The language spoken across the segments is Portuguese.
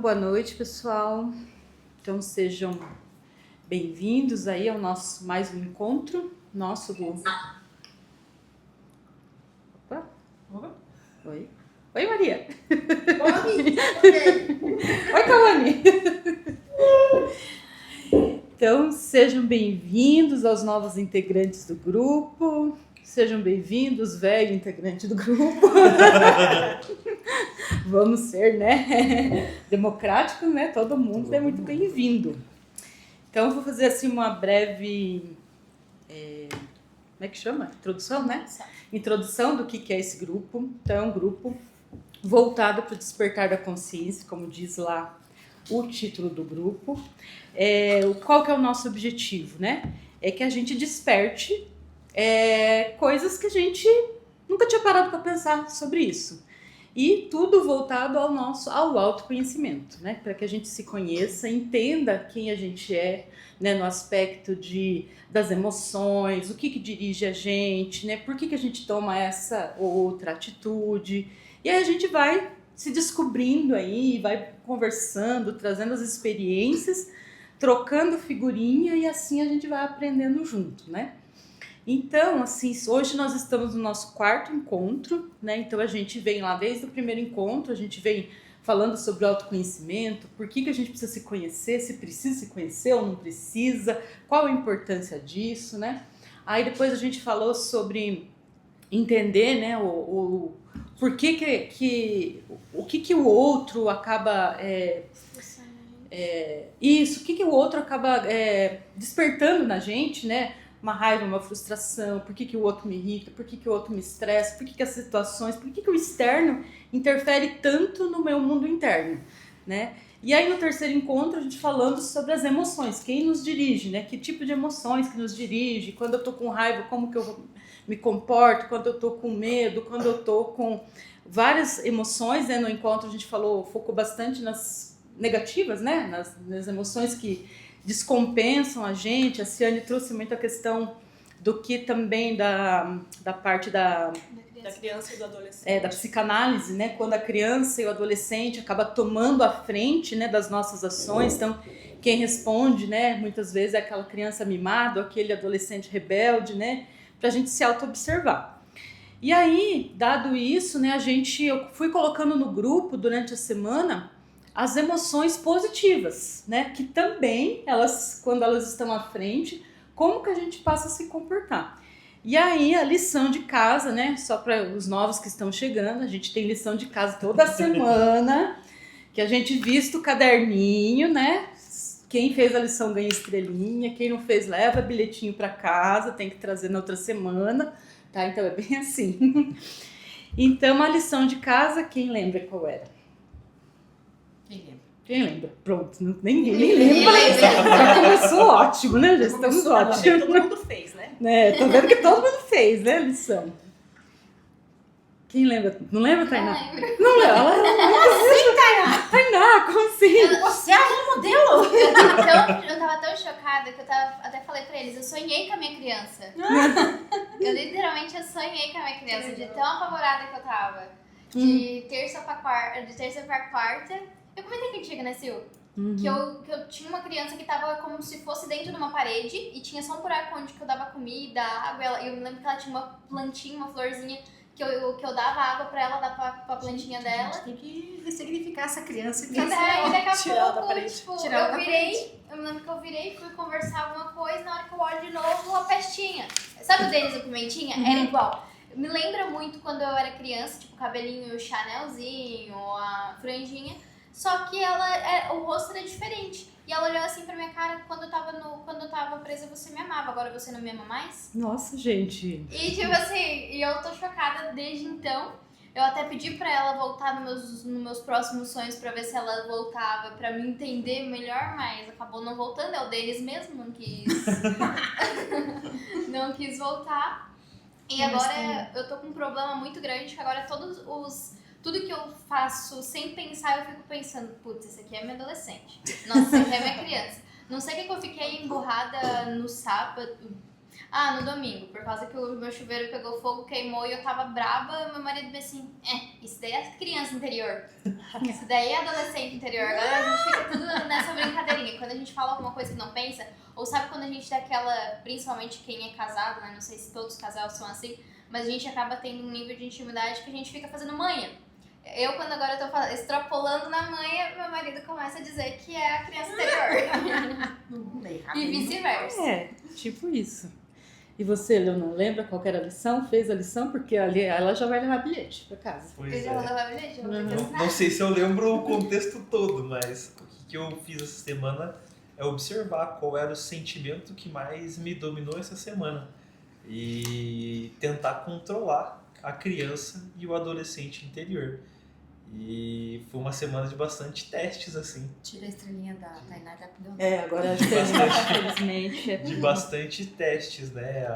Boa noite, pessoal. Então sejam bem-vindos aí ao nosso mais um encontro nosso do... Opa. Oi. Oi, Maria. Oi, Cauane. Então sejam bem-vindos aos novos integrantes do grupo. Sejam bem-vindos, velho integrante do grupo. Vamos ser, né, democráticos, né? Todo mundo é muito bem-vindo. Então, eu vou fazer assim uma breve, como é que chama? Introdução, né? Introdução do que é esse grupo. Então, é um grupo voltado para o despertar da consciência, como diz lá o título do grupo. Qual que é o nosso objetivo, né? É que a gente desperte coisas que a gente nunca tinha parado para pensar sobre isso. E tudo voltado ao autoconhecimento, né? Para que a gente se conheça, entenda quem a gente é, né? No aspecto das emoções, o que dirige a gente, né? Por que a gente toma essa ou outra atitude. E aí a gente vai se descobrindo aí, vai conversando, trazendo as experiências, trocando figurinha e assim a gente vai aprendendo junto, né? Então, assim, hoje nós estamos no nosso quarto encontro, né? Então a gente vem lá desde o primeiro encontro, a gente vem falando sobre autoconhecimento, por que a gente precisa se conhecer, se precisa se conhecer ou não precisa, qual a importância disso, né? Aí depois a gente falou sobre entender, né, o que o outro acaba o que o outro acaba despertando na gente, né? Uma raiva, uma frustração, por que o outro me irrita, por que o outro me estressa, por que as situações, por que o externo interfere tanto no meu mundo interno, né? E aí no terceiro encontro a gente falando sobre as emoções, quem nos dirige, né? Que tipo de emoções que nos dirige, quando eu tô com raiva, como que eu me comporto, quando eu tô com medo, quando eu tô com várias emoções, né? No encontro a gente focou bastante nas negativas, né? Nas emoções que descompensam a gente. A Ciane trouxe muito a questão do que também da parte da criança e do adolescente. Da psicanálise, né? Quando a criança e o adolescente acaba tomando a frente, né, das nossas ações. Então, quem responde, né, muitas vezes é aquela criança mimada, aquele adolescente rebelde, né? Pra gente se auto-observar. E aí, dado isso, né, eu fui colocando no grupo durante a semana as emoções positivas, né? Que também, quando elas estão à frente, como que a gente passa a se comportar. E aí, a lição de casa, né? Só para os novos que estão chegando, a gente tem lição de casa toda semana, que a gente vista o caderninho, né? Quem fez a lição ganha estrelinha, quem não fez leva bilhetinho para casa, tem que trazer na outra semana, tá? Então é bem assim. Então, a lição de casa, quem lembra qual era? Quem lembra? Pronto, ninguém lembra. Já começou ótimo, né? Já estamos ótimos. Todo mundo fez, né? Tô vendo que todo mundo fez, né, a lição. Quem lembra? Não lembra, Tainá? Não lembra. Como assim, Tainá? Tainá, como assim? Você é um modelo? Eu tava tão chocada que até falei pra eles, eu sonhei com a minha criança. Eu sonhei com a minha criança, de tão apavorada que eu tava. De terça pra quarta. Eu comentei contigo, né, Sil? Que eu tinha uma criança que tava como se fosse dentro de uma parede e tinha só um buraco onde que eu dava comida, água. Eu me lembro que ela tinha uma plantinha, uma florzinha, que eu dava água pra ela, dar pra plantinha dela. A gente tem que ressignificar essa criança e daqui a tirar ela da pouco, parede. tipo, eu me lembro que eu virei, fui conversar alguma coisa, na hora que eu olho de novo, a pestinha. Sabe o Denis, a pimentinha? Era igual. Me lembra muito quando eu era criança, tipo, cabelinho chanelzinho, a franjinha. Só que o rosto era diferente. E ela olhou assim pra minha cara, quando eu tava presa, você me amava, agora você não me ama mais? Nossa, gente. E tipo assim, eu tô chocada desde então. Eu até pedi pra ela voltar nos meus próximos sonhos pra ver se ela voltava, pra me entender melhor, mas acabou não voltando. É o deles mesmo, não quis. Não quis voltar. E agora eu tô com um problema muito grande, que agora tudo que eu faço sem pensar, eu fico pensando, putz, esse aqui é meu adolescente. Nossa, esse aqui é minha criança. Não sei o que eu fiquei emburrada no sábado. no domingo, por causa que o meu chuveiro pegou fogo, queimou e eu tava braba, meu marido me assim, isso daí é criança interior. Isso daí é adolescente interior. Agora a gente fica tudo nessa brincadeirinha. Quando a gente fala alguma coisa que não pensa, ou sabe quando a gente dá aquela, principalmente quem é casado, né? Não sei se todos os casais são assim, mas a gente acaba tendo um nível de intimidade que a gente fica fazendo manha. Eu, quando agora eu tô extrapolando na manha, meu marido começa a dizer que é a criança interior. E vice-versa. Tipo isso. E você, Leonor, lembra qual que era a lição? Fez a lição? Porque ali ela já vai levar bilhete pra casa. Pois Eu já vou levar bilhete, eu vou ter que assinar. Não sei se eu lembro o contexto todo, mas o que eu fiz essa semana é observar qual era o sentimento que mais me dominou essa semana e tentar controlar a criança e o adolescente interior. E foi uma semana de bastante testes, assim. Tira a estrelinha da Tainá rapidão. Agora acho que infelizmente. De bastante testes, né?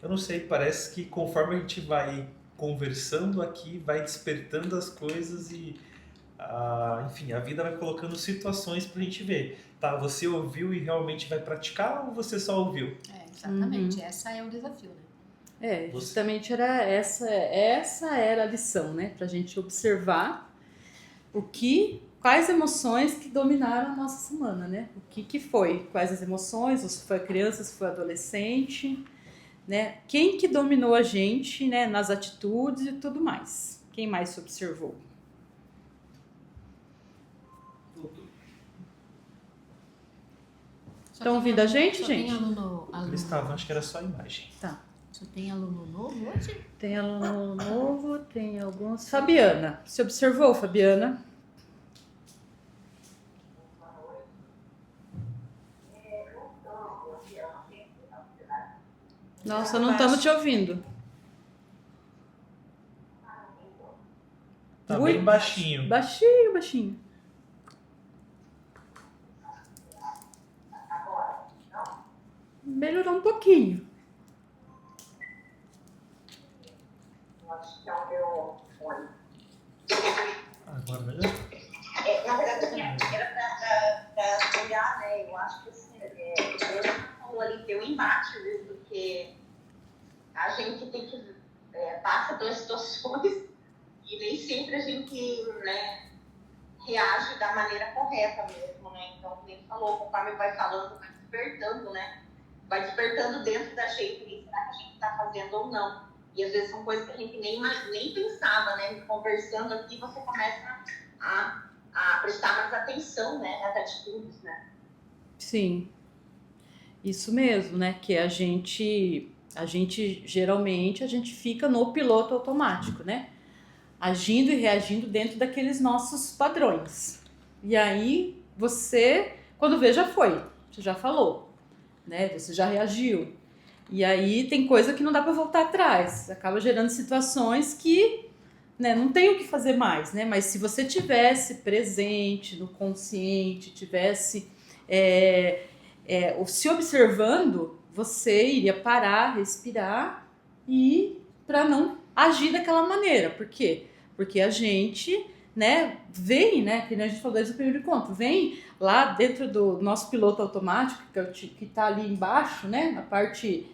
Eu não sei, parece que conforme a gente vai conversando aqui, vai despertando as coisas e enfim, a vida vai colocando situações pra gente ver. Tá, você ouviu e realmente vai praticar ou você só ouviu? Exatamente. Essa é o desafio, né? Justamente era essa era a lição, né? Pra gente observar quais emoções que dominaram a nossa semana, né? O que foi, quais as emoções, ou se foi a criança, se foi o adolescente, né? Quem que dominou a gente, né? Nas atitudes e tudo mais. Quem mais se observou? Estão ouvindo a gente, gente? Tem aluno Eles estavam, acho que era só a imagem. Tá. Só tem aluno novo hoje? Tem aluno novo, tem alguns. Fabiana, você observou, Fabiana? Nossa, não estamos te ouvindo. Tá bem baixinho. Baixinho. Melhorou um pouquinho. Acho que é o meu fone. Agora melhor? Na verdade, era pra olhar, né? Eu acho que assim, eu ali ter um embate, viu? Porque a gente tem que passa pelas situações e nem sempre a gente, né, reage da maneira correta mesmo, né? Então, como ele falou, conforme vai falando, vai despertando, né? Vai despertando dentro da gente, será que a gente está fazendo ou não? E às vezes são coisas que a gente nem pensava, né? Conversando aqui, você começa a prestar mais atenção, né? Nas atitudes, né? Sim, isso mesmo, né? Que a gente geralmente, a gente fica no piloto automático, né? Agindo e reagindo dentro daqueles nossos padrões. E aí, você, quando vê, já foi. Você já falou, né? Você já reagiu. E aí, tem coisa que não dá para voltar atrás. Acaba gerando situações que, né, não tem o que fazer mais, né? Mas se você tivesse presente, no consciente, tivesse se observando, você iria parar, respirar e para não agir daquela maneira. Por quê? Porque a gente, né, vem, né, que a gente falou desde o primeiro encontro, vem lá dentro do nosso piloto automático, que está ali embaixo, né, na parte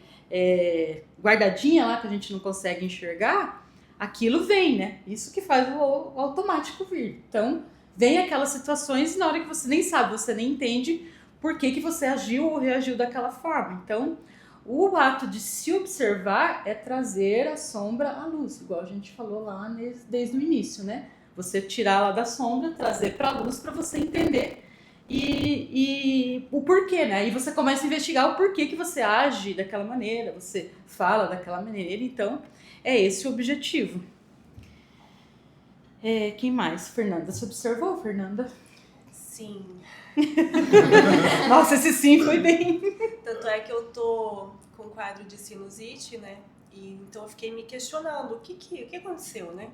guardadinha lá, que a gente não consegue enxergar, aquilo vem, né, isso que faz o automático vir. Então, vem aquelas situações e na hora que você nem sabe, você nem entende por que você agiu ou reagiu daquela forma. Então, o ato de se observar é trazer a sombra à luz, igual a gente falou lá desde o início, né? Você tirar lá da sombra, trazer para a luz para você entender e o porquê, né? Aí você começa a investigar o porquê que você age daquela maneira, você fala daquela maneira. Então, é esse o objetivo. Quem mais? Fernanda, você observou, Fernanda? Sim. Nossa, esse sim foi bem. Tanto é que eu tô com um quadro de sinusite, né? E então eu fiquei me questionando o que aconteceu, né?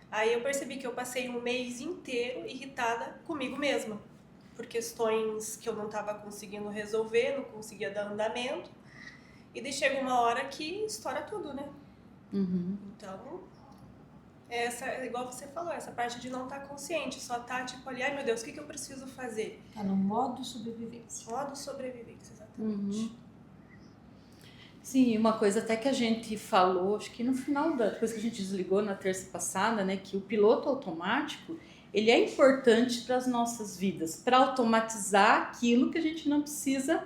Aí eu percebi que eu passei um mês inteiro irritada comigo mesma, por questões que eu não estava conseguindo resolver, não conseguia dar andamento. E daí chega uma hora que estoura tudo, né? Uhum. Então, Essa, igual você falou, essa parte de não estar consciente, só tá tipo ali, ai meu Deus, o que eu preciso fazer? Tá no modo sobrevivência. Modo sobrevivência, exatamente. Sim, uma coisa até que a gente falou, acho que no final depois que a gente desligou na terça passada, né, que o piloto automático, ele é importante para as nossas vidas, para automatizar aquilo que a gente não precisa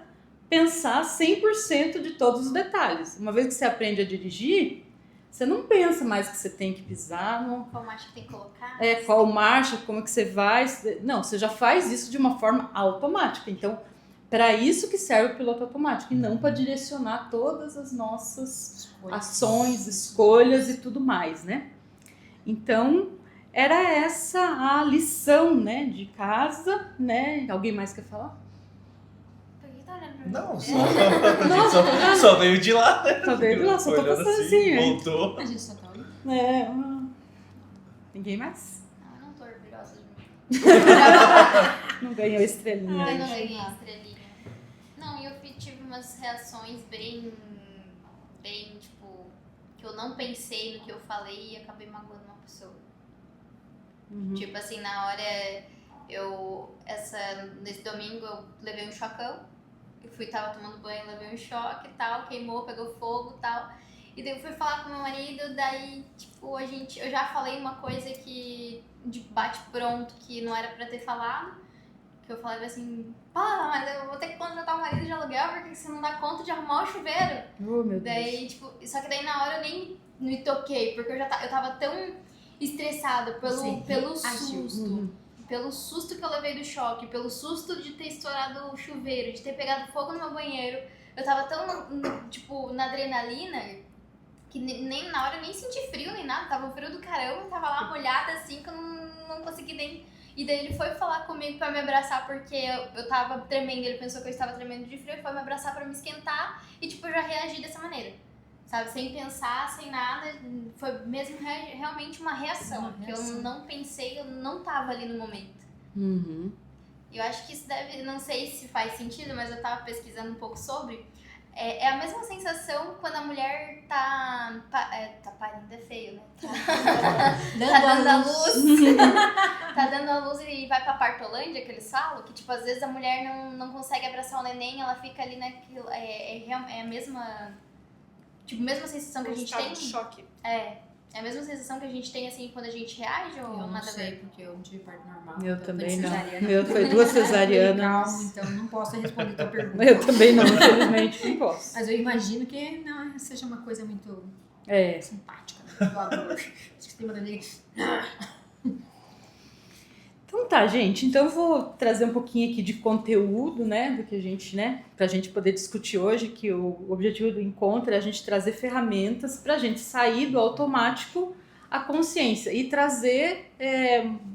pensar 100% de todos os detalhes. Uma vez que você aprende a dirigir, você não pensa mais que você tem que pisar, Qual marcha que tem que colocar? qual marcha, como que você vai. Não, você já faz isso de uma forma automática. Então, para isso que serve o piloto automático, e não para direcionar todas as nossas ações, escolhas e tudo mais, né? Então, era essa a lição, né, de casa, né? Alguém mais quer falar? Por que tá olhando pra mim? Não, só veio de lá, né? Só veio de lá, só tô Olhando passando assim, né? voltou. A gente só tá olhando. Ninguém mais? Não, eu não tô orgulhosa de mim. Não ganhou estrelinha. Ai, hoje. não ganhei estrelinha. Não, e eu tive umas reações bem, tipo, que eu não pensei no que eu falei e acabei magoando uma pessoa. Uhum. Tipo assim, na hora, nesse domingo eu levei um chocão. Eu tava tomando banho, levei um choque e tal, queimou, pegou fogo e tal. E daí eu fui falar com meu marido, daí, tipo, eu já falei uma coisa que, de bate-pronto, que não era pra ter falado. Que eu falava assim, mas eu vou ter que contratar um marido de aluguel porque você não dá conta de arrumar o chuveiro. Oh, meu Deus. Daí, tipo, só que daí na hora eu nem me toquei, porque eu tava tão estressada pelo susto. Pelo susto que eu levei do choque, pelo susto de ter estourado o chuveiro, de ter pegado fogo no meu banheiro. Eu tava tão, tipo, na adrenalina, que nem na hora eu nem senti frio nem nada. Tava um frio do caramba, tava lá molhada assim, que eu não consegui nem... E daí ele foi falar comigo pra me abraçar, porque eu tava tremendo, ele pensou que eu estava tremendo de frio, foi me abraçar pra me esquentar, e tipo, eu já reagi dessa maneira. Sabe, sem pensar, sem nada, foi mesmo realmente uma reação. Que eu não pensei, eu não tava ali no momento. Uhum. Eu acho que isso deve, não sei se faz sentido, mas eu tava pesquisando um pouco sobre. É a mesma sensação quando a mulher tá parindo, é feio, né? Tá dando a luz. Tá dando a luz e vai pra Partolândia, que eles falam, que tipo, às vezes a mulher não consegue abraçar o neném, ela fica ali naquilo, é a mesma... Tipo, mesma sensação que a gente tem. De choque. É a mesma sensação que a gente tem assim quando a gente reage ou Eu não nada a sei, ver? porque eu não tive parto normal. Eu então também foi não. cesariana. Meu foi 2 cesarianas. Calma, então não posso responder tua pergunta. Eu também não, infelizmente, não posso. Mas eu imagino que não seja uma coisa muito simpática, né? Doador. Acho que tem uma dele. Então tá, gente. Então eu vou trazer um pouquinho aqui de conteúdo, né, do que a gente, né, pra gente poder discutir hoje, que o objetivo do encontro é a gente trazer ferramentas pra gente sair do automático à consciência e trazer,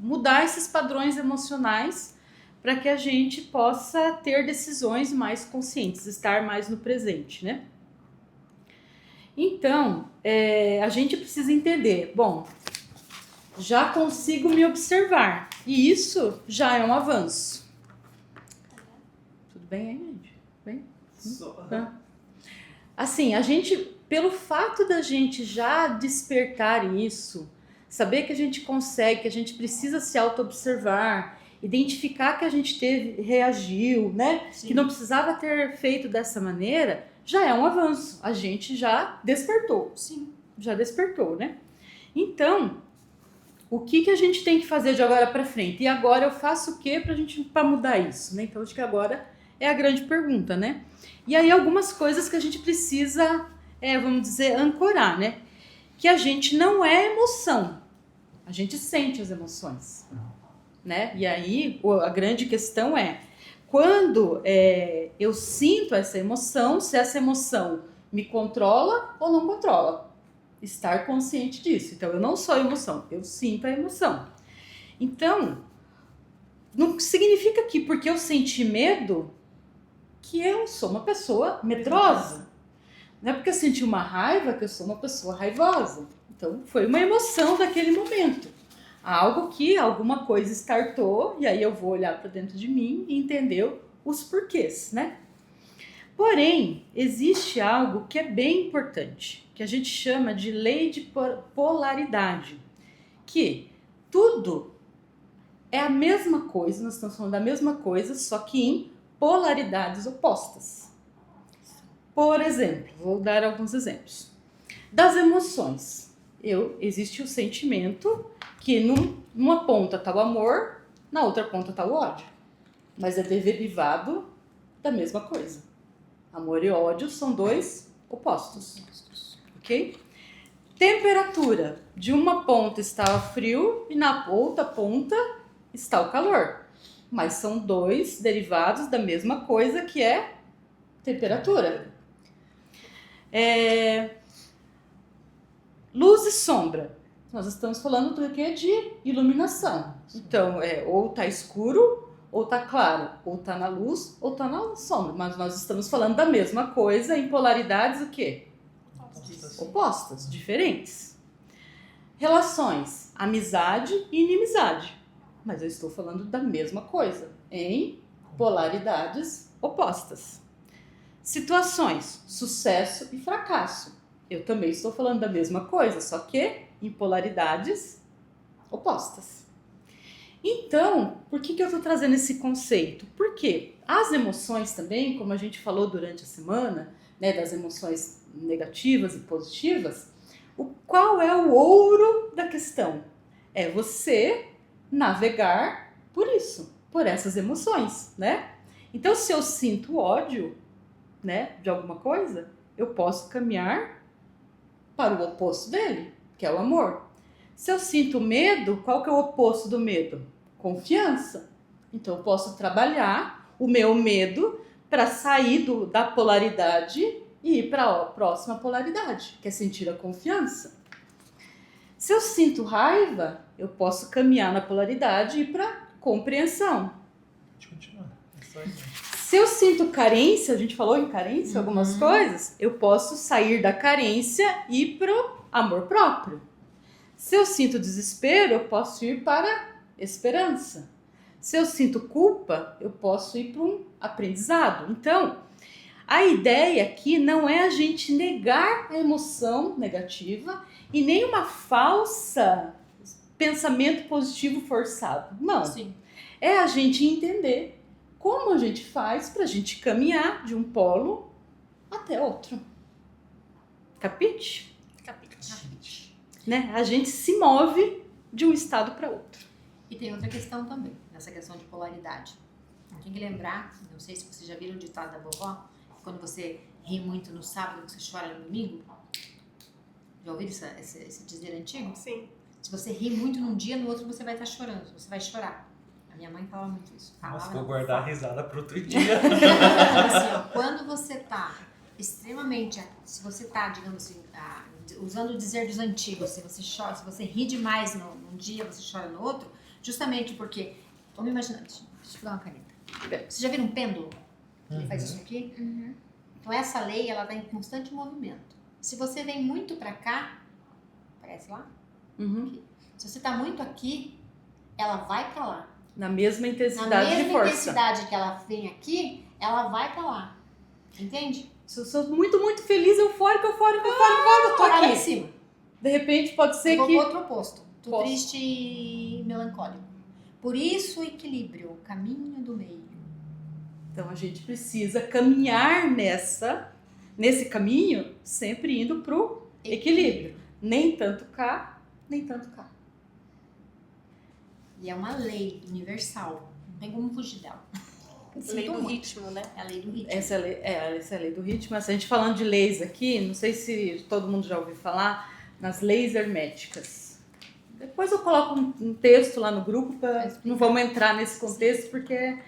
mudar esses padrões emocionais para que a gente possa ter decisões mais conscientes, estar mais no presente, né? Então, a gente precisa entender, bom, já consigo me observar. E isso já é um avanço. Tudo bem aí, gente? Bem? Tá. Assim, a gente, pelo fato da gente já despertar isso, saber que a gente consegue, que a gente precisa se auto-observar, identificar que a gente reagiu, né? Sim. Que não precisava ter feito dessa maneira, já é um avanço. A gente já despertou. Sim. Já despertou, né? Então, o que a gente tem que fazer de agora para frente? E agora eu faço o que para mudar isso, né? Então, acho que agora é a grande pergunta, né? E aí, algumas coisas que a gente precisa, vamos dizer, ancorar, né? Que a gente não é emoção. A gente sente as emoções, né? E aí, a grande questão é, quando eu sinto essa emoção, se essa emoção me controla ou não controla. Estar consciente disso. Então, eu não sou emoção, eu sinto a emoção. Então, não significa que porque eu senti medo, que eu sou uma pessoa medrosa. Não é porque eu senti uma raiva que eu sou uma pessoa raivosa. Então, foi uma emoção daquele momento. Algo que alguma coisa startou, e aí eu vou olhar para dentro de mim e entender os porquês, né? Porém, existe algo que é bem importante, que a gente chama de lei de polaridade, que tudo é a mesma coisa, nós estamos falando da mesma coisa, só que em polaridades opostas. Por exemplo, vou dar alguns exemplos. Das emoções, existe o sentimento que numa ponta está o amor, na outra ponta está o ódio. Mas é derivado da mesma coisa. Amor e ódio são dois opostos. Ok? Temperatura. De uma ponta está o frio e na outra ponta está o calor. Mas são dois derivados da mesma coisa, que é temperatura. Luz e sombra. Nós estamos falando do que? De iluminação. Então, ou está escuro, ou está claro, ou está na luz, ou está na sombra. Mas nós estamos falando da mesma coisa em polaridades o quê? Opostas, diferentes. Relações, amizade e inimizade. Mas eu estou falando da mesma coisa, em polaridades opostas. Situações, sucesso e fracasso. Eu também estou falando da mesma coisa, só que em polaridades opostas. Então, por que eu estou trazendo esse conceito? Porque as emoções também, como a gente falou durante a semana, né, das emoções negativas e positivas, qual é o ouro da questão? É você navegar por isso, por essas emoções, né? Então, se eu sinto ódio, né, de alguma coisa, eu posso caminhar para o oposto dele, que é o amor. Se eu sinto medo, qual que é o oposto do medo? Confiança. Então, eu posso trabalhar o meu medo para sair da polaridade e ir para a próxima polaridade, que é sentir a confiança. Se eu sinto raiva, eu posso caminhar na polaridade e ir para compreensão. Pode continuar. Se eu sinto carência, a gente falou em carência, algumas coisas, eu posso sair da carência e ir para o amor próprio. Se eu sinto desespero, eu posso ir para esperança. Se eu sinto culpa, eu posso ir para um aprendizado. Então, a ideia aqui não é a gente negar a emoção negativa e nem uma falsa pensamento positivo forçado. Não. Sim. É a gente entender como a gente faz para a gente caminhar de um polo até outro. Capite? Capite. Né? A gente se move de um estado para outro. E tem outra questão também, nessa questão de polaridade. Tem que lembrar, não sei se vocês já viram o ditado da vovó, que quando você ri muito no sábado, você chora no domingo. Já ouviram esse dizer antigo? Sim. Se você ri muito num dia, no outro você vai estar chorando, você vai chorar. A minha mãe fala muito isso. Mas vou guardar a risada para outro dia. Assim, ó, quando você tá extremamente, se você tá, digamos assim, usando o dizer dos antigos, se você chora, se você ri demais num dia, você chora no outro, justamente porque, vamos imaginar, deixa eu pegar uma caneta. Você já viu um pêndulo? Ele faz isso aqui? Então essa lei, ela tá em constante movimento. Se você vem muito pra cá, parece lá? Aqui. Se você tá muito aqui, ela vai pra lá. Na mesma intensidade Na de mesma força. intensidade que ela vem aqui, ela vai pra lá. Entende? Se eu sou muito, muito feliz, eufórica, eu tô Lá em aqui. cima. De repente pode ser Vou que... pro outro oposto. Tô Posso. triste e melancólico. Por isso o equilíbrio, o caminho do meio. Então a gente precisa caminhar nesse caminho, sempre indo pro equilíbrio. Nem tanto cá, nem tanto cá. E é uma lei universal. Não tem como fugir dela. Lei do ritmo, né? É a lei do ritmo. Essa é a lei do ritmo. Essa, a gente falando de leis aqui, não sei se todo mundo já ouviu falar, nas leis herméticas. Depois eu coloco um texto lá no grupo, não vamos entrar nesse contexto, porque...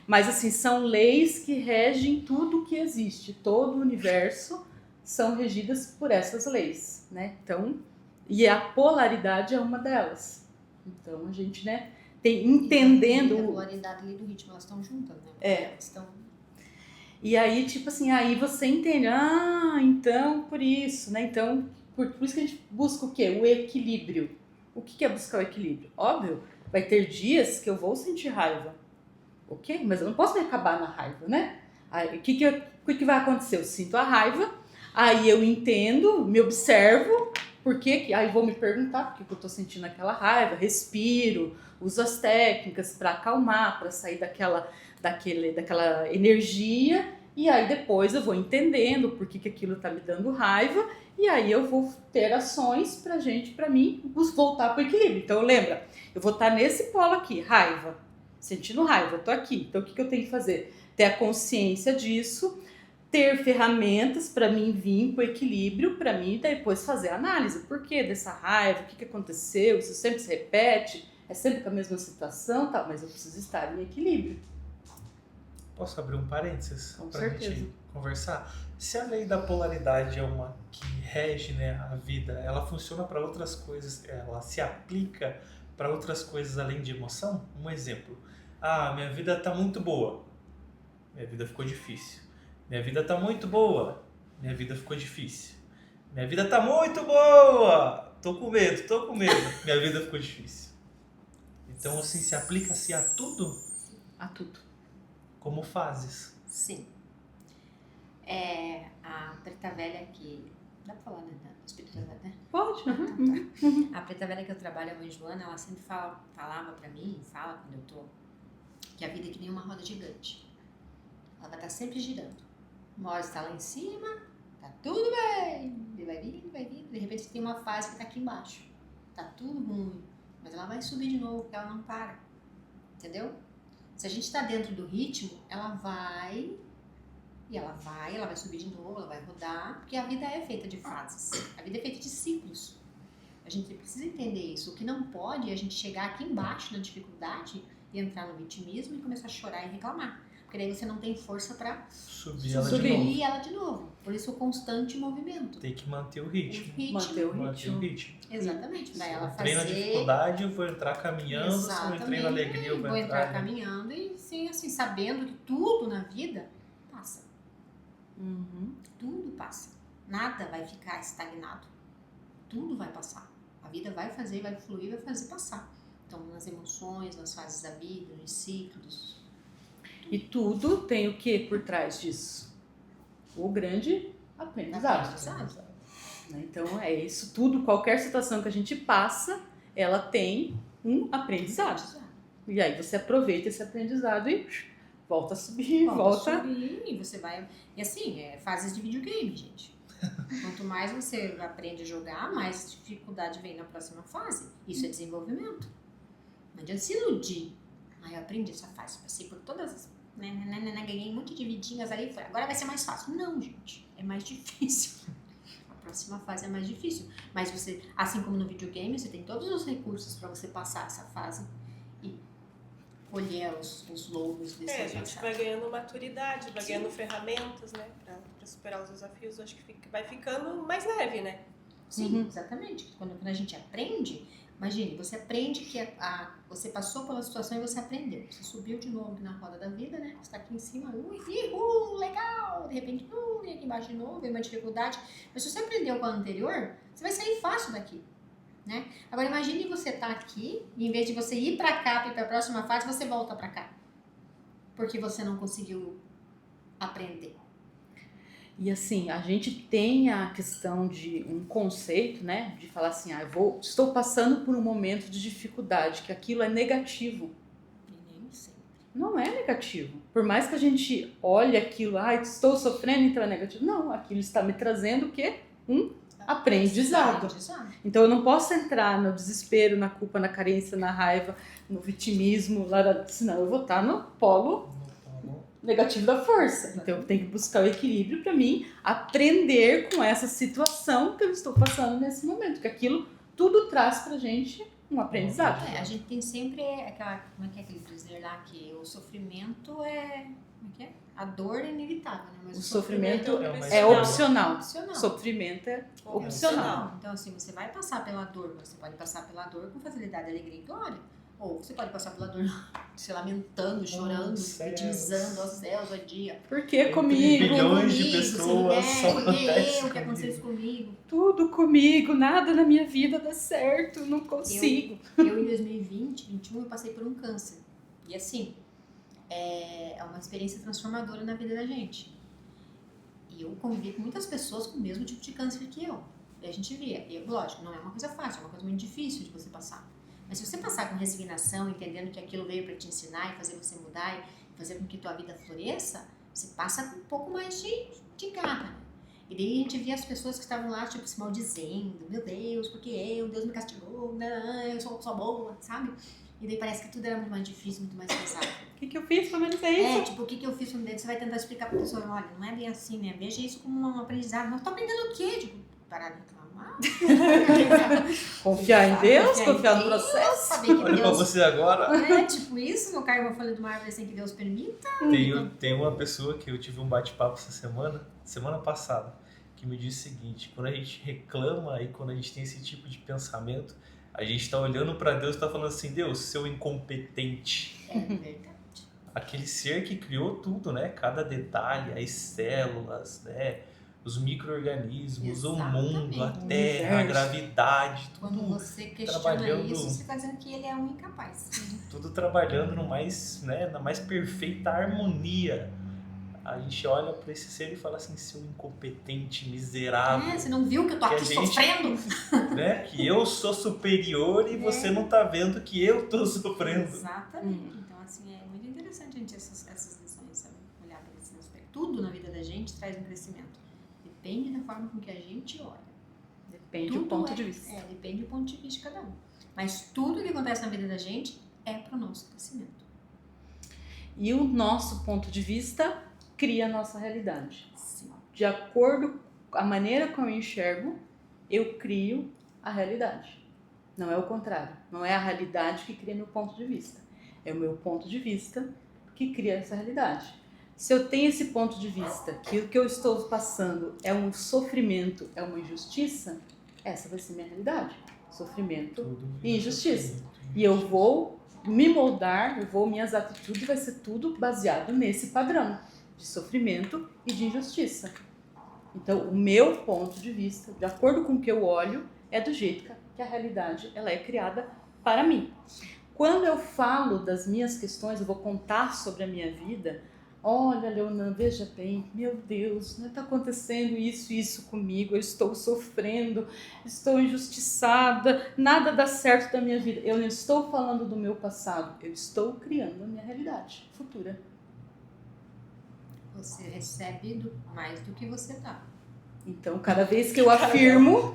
Mas assim, são leis que regem tudo que existe. Todo o universo são regidas por essas leis, né? Então, e a polaridade é uma delas. Então, a gente, né, tem entendendo... A polaridade e a lei do ritmo, elas estão juntas, né? Elas estão... E aí, tipo assim, aí você entende, então, por isso, né? Então, por isso que a gente busca o quê? O equilíbrio. O que é buscar o equilíbrio? Óbvio, vai ter dias que eu vou sentir raiva, ok? Mas eu não posso me acabar na raiva, né? Aí, o que vai acontecer? Eu sinto a raiva, aí eu entendo, me observo, Por que que... Aí vou me perguntar por que que eu tô sentindo aquela raiva, respiro, uso as técnicas para acalmar, para sair daquela energia, e aí depois eu vou entendendo por que que aquilo tá me dando raiva, e aí eu vou ter ações para mim, voltar pro equilíbrio. Então lembra, eu vou estar nesse polo aqui, raiva, sentindo raiva, eu tô aqui. Então o que que eu tenho que fazer? Ter a consciência disso, ter ferramentas para mim vir para o equilíbrio, para mim depois fazer a análise. Por que dessa raiva? O que que aconteceu? Isso sempre se repete? É sempre com a mesma situação? Tá, mas eu preciso estar em equilíbrio. Posso abrir um parênteses Com pra certeza. gente conversar? Se a lei da polaridade é uma que rege, né, a vida, ela funciona para outras coisas, ela se aplica para outras coisas além de emoção? Um exemplo. Ah, minha vida tá muito boa. Minha vida ficou difícil. Minha vida tá muito boa. Minha vida ficou difícil. Minha vida tá muito boa. Tô com medo. Minha vida ficou difícil. Então, assim, se aplica-se a tudo A tudo. como fases. Sim. A Preta Velha que... Dá pra falar, né? Da espiritualidade, né? Pode. A Preta Velha que eu trabalho, a mãe Joana, ela sempre falava pra mim, fala quando eu tô, que a vida é que nem uma roda gigante. Ela vai estar sempre girando. Uma hora você tá lá em cima, tá tudo bem, e vai vindo, de repente você tem uma fase que tá aqui embaixo. Tá tudo ruim, mas ela vai subir de novo, porque ela não para. Entendeu? Se a gente tá dentro do ritmo, ela vai subir de novo, ela vai rodar, porque a vida é feita de fases. A vida é feita de ciclos. A gente precisa entender isso. O que não pode é a gente chegar aqui embaixo na dificuldade e entrar no vitimismo e começar a chorar e reclamar. Porque daí você não tem força para Subir ela de novo. Por isso o constante movimento. Tem que manter o ritmo. Manter o Manter o ritmo. ritmo. Exatamente. Se Daí eu ela entrei na fazer... dificuldade, eu vou entrar caminhando. Se eu Exatamente. entrei na alegria, eu vou entrar caminhando e sim, assim, sabendo que tudo na vida passa. Uhum. Tudo passa. Nada vai ficar estagnado. Tudo vai passar. A vida vai fazer, vai fluir, vai fazer passar. Então, nas emoções, nas fases da vida, nos ciclos. E tudo tem o que por trás disso? O grande aprendizado. Né? Então é isso tudo, qualquer situação que a gente passa, ela tem um aprendizado. E aí você aproveita esse aprendizado e volta a subir, volta. A subir, e você vai... E assim, fases de videogame, gente. Quanto mais você aprende a jogar, mais dificuldade vem na próxima fase. Isso é desenvolvimento. Não adianta se iludir. Eu aprendi essa fase, passei por todas as... ganhei um monte de vidinhas ali, agora vai ser mais fácil. Não, gente, é mais difícil. A próxima fase é mais difícil. Mas você, assim como no videogame, você tem todos os recursos para você passar essa fase e colher os louros desse A gente vai ganhando maturidade, vai ganhando ferramentas, né, pra superar os desafios. Acho que vai ficando mais leve, né? Sim, exatamente. Quando a gente aprende, imagine, você aprende que você passou pela situação e você aprendeu. Você subiu de novo na roda da vida, né? Você tá aqui em cima, legal! De repente, vem aqui embaixo de novo, vem uma dificuldade. Mas se você aprendeu com a anterior, você vai sair fácil daqui, né? Agora imagine você tá aqui e em vez de você ir pra cá, ir pra próxima fase, você volta pra cá. Porque você não conseguiu aprender. E assim, a gente tem a questão de um conceito, né? De falar assim, estou passando por um momento de dificuldade, que aquilo é negativo. E nem sempre. Não é negativo. Por mais que a gente olhe aquilo, estou sofrendo, então é negativo. Não, aquilo está me trazendo o quê? Um aprendizado. Então eu não posso entrar no desespero, na culpa, na carência, na raiva, no vitimismo, senão eu vou estar no polo negativo da força. Então eu tenho que buscar o equilíbrio para mim aprender com essa situação que eu estou passando nesse momento, que aquilo tudo traz pra gente um aprendizado. A gente tem sempre aquela, como é que é aquele dizer lá, que o sofrimento como é que é? A dor é inevitável, né? Mas O sofrimento é opcional. opcional. Sofrimento é opcional. Então, assim, você vai passar pela dor, você pode passar pela dor com facilidade, alegria e glória. Ou você pode passar pela dor se lamentando, chorando, vitimizando, ó céus, ó dia. Por que comigo? Bilhões de pessoas só o que aconteceu isso comigo? Tudo comigo, nada na minha vida dá certo, não consigo. Eu em 2020, 2021, eu passei por um câncer. E assim, é uma experiência transformadora na vida da gente. E eu convivi com muitas pessoas com o mesmo tipo de câncer que eu. E a gente via. E, lógico, não é uma coisa fácil, é uma coisa muito difícil de você passar. Mas se você passar com resignação, entendendo que aquilo veio para te ensinar e fazer você mudar e fazer com que tua vida floresça, você passa com um pouco mais de garra, né? E daí a gente via as pessoas que estavam lá, tipo, se maldizendo. Meu Deus, porque Deus me castigou, não, eu sou boa, sabe? E daí parece que tudo era muito mais difícil, muito mais pesado. O que eu fiz pra merecer isso? Tipo, o que eu fiz com dentro? Você vai tentar explicar pra pessoa, olha, não é bem assim, né? Veja isso como um aprendizado. Mas tá aprendendo o quê? Tipo, parar de reclamar. Confiar em Deus, confiar no processo. Saber que Olha pra Deus... você agora. É, tipo isso, não cair uma folha de uma árvore sem que Deus permita. Tem uma pessoa que eu tive um bate-papo essa semana passada, que me disse o seguinte: quando a gente reclama e quando a gente tem esse tipo de pensamento, a gente está olhando para Deus e está falando assim: Deus, seu incompetente. É verdade. Aquele ser que criou tudo, né? Cada detalhe, as células, né? Os micro-organismos, o mundo, a Exatamente. terra, a gravidade, Quando tudo, você questiona trabalhando- isso, você está dizendo que ele é um incapaz. tudo trabalhando no mais, né? Na mais perfeita harmonia. A gente olha para esse ser e fala assim: seu incompetente, miserável. Você não viu que eu tô Que a aqui gente- sofrendo? Né? Que eu sou superior e você não tá vendo que eu tô sofrendo. Exatamente. Então, assim, é muito interessante a gente essas lições, sabe? Olhar para esse aspecto. Tudo na vida da gente traz um crescimento. Depende da forma com que a gente olha. Depende do ponto de vista. Depende do ponto de vista de cada um. Mas tudo que acontece na vida da gente é pro nosso crescimento. E o nosso ponto de vista cria a nossa realidade. Sim. De acordo com a maneira como eu enxergo, eu crio a realidade. Não é o contrário. Não é a realidade que cria meu ponto de vista. É o meu ponto de vista que cria essa realidade. Se eu tenho esse ponto de vista que o que eu estou passando é um sofrimento, é uma injustiça, essa vai ser minha realidade. Sofrimento Tudo e injustiça. E eu vou me moldar, minhas atitudes vai ser tudo baseado nesse padrão de sofrimento e de injustiça. Então, o meu ponto de vista, de acordo com o que eu olho, é do jeito que a realidade ela é criada para mim. Quando eu falo das minhas questões, eu vou contar sobre a minha vida. Olha, Leonã, veja bem, meu Deus, está acontecendo isso comigo, eu estou sofrendo, estou injustiçada, nada dá certo da minha vida. Eu não estou falando do meu passado, eu estou criando a minha realidade futura. Você recebe mais do que você dá. Então, cada vez que eu afirmo,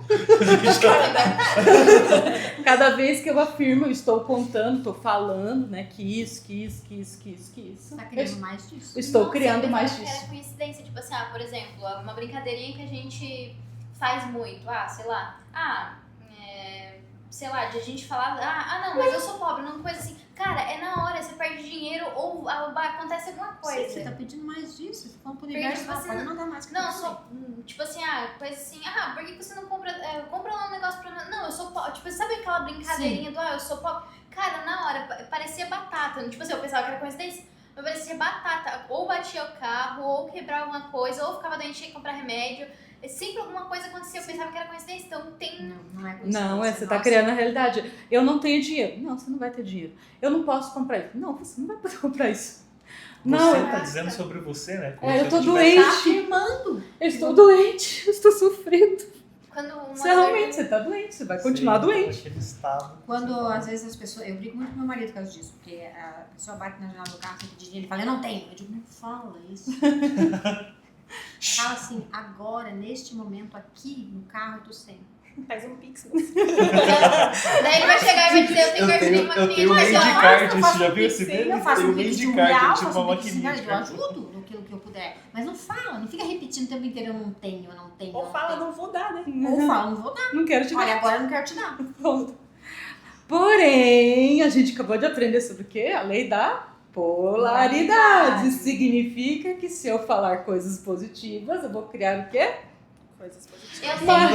eu estou contando, estou falando, né, que isso. Você tá querendo mais disso. Eu estou Nossa, criando eu mais pensava que disso. era coincidência, tipo assim, por exemplo, uma brincadeirinha que a gente faz muito, sei lá, de a gente falar, não, mas eu sou pobre, não coisa assim. Cara, é na hora, você perde dinheiro ou acontece alguma coisa. Sim, você tá pedindo mais disso. Você falando pro Porque, universo, tipo assim, pode mandar mais que Não, eu só, tipo assim, coisa assim, por que você não compra lá um negócio pra mim? Não, eu sou pobre. Tipo, sabe aquela brincadeirinha do, eu sou pobre? Cara, na hora, parecia batata. Tipo assim, eu pensava que era coincidência, mas parecia batata. Ou batia o carro, ou quebrava alguma coisa, ou ficava doente, tinha que comprar remédio. Sempre alguma coisa acontecia, eu pensava que era coincidência, então tem... Não é coincidência. Não, você está Nossa. criando a realidade. Eu não tenho dinheiro. Não, você não vai ter dinheiro. Eu não posso comprar isso. Não, você não vai poder comprar isso. Não, Você tá dizendo sobre você, né? Como se eu tô tivesse- doente. Tá afirmando. Eu estou doente, eu estou sofrendo. Quando Você realmente, você tá doente, você vai continuar Sim, doente. naquele estado. Quando às vezes as pessoas. Eu brigo muito com meu marido por causa disso, porque a pessoa bate na janela do carro, você pede dinheiro, ele fala, eu não tenho. Eu digo, não fala isso. Fala assim, agora, neste momento aqui, no carro, eu tô sem. Faz um pix. Daí ele vai chegar e vai dizer, eu tenho cartão de eu maquininha, tenho mas meio de eu card, eu você faço já um viu pix, esse meme? eu faço Tem um meio pix de de R$1, card, tipo faço uma um pix de maquininha. R$10, eu ajudo no que eu puder. Mas não fala, não fica repetindo o tempo inteiro, eu não tenho, eu não tenho. Ou eu fala, tenho. não vou dar, né? Ou fala, não vou dar. Não quero te dar. Olha, agora eu não quero te dar. Ponto. Porém, a gente acabou de aprender sobre o quê? A lei da polaridade. Polaridade. Significa que se eu falar coisas positivas, eu vou criar o quê? Coisas positivas. Eu sei Uma que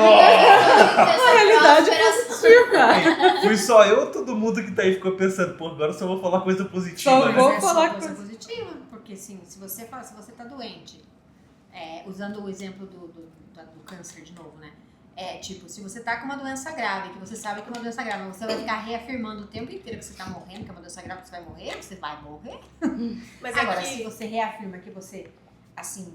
realidade positiva. Fui só eu ou todo mundo que tá aí ficou pensando, pô, agora só vou falar coisa positiva. Só né? vou Mas é falar só coisa coisa- positiva, porque assim, se você tá doente, usando o exemplo do câncer de novo, né? Tipo, se você tá com uma doença grave, que você sabe que é uma doença grave, você vai ficar reafirmando o tempo inteiro que você tá morrendo, que é uma doença grave, que você vai morrer. Mas Agora, é se que você reafirma que você, assim,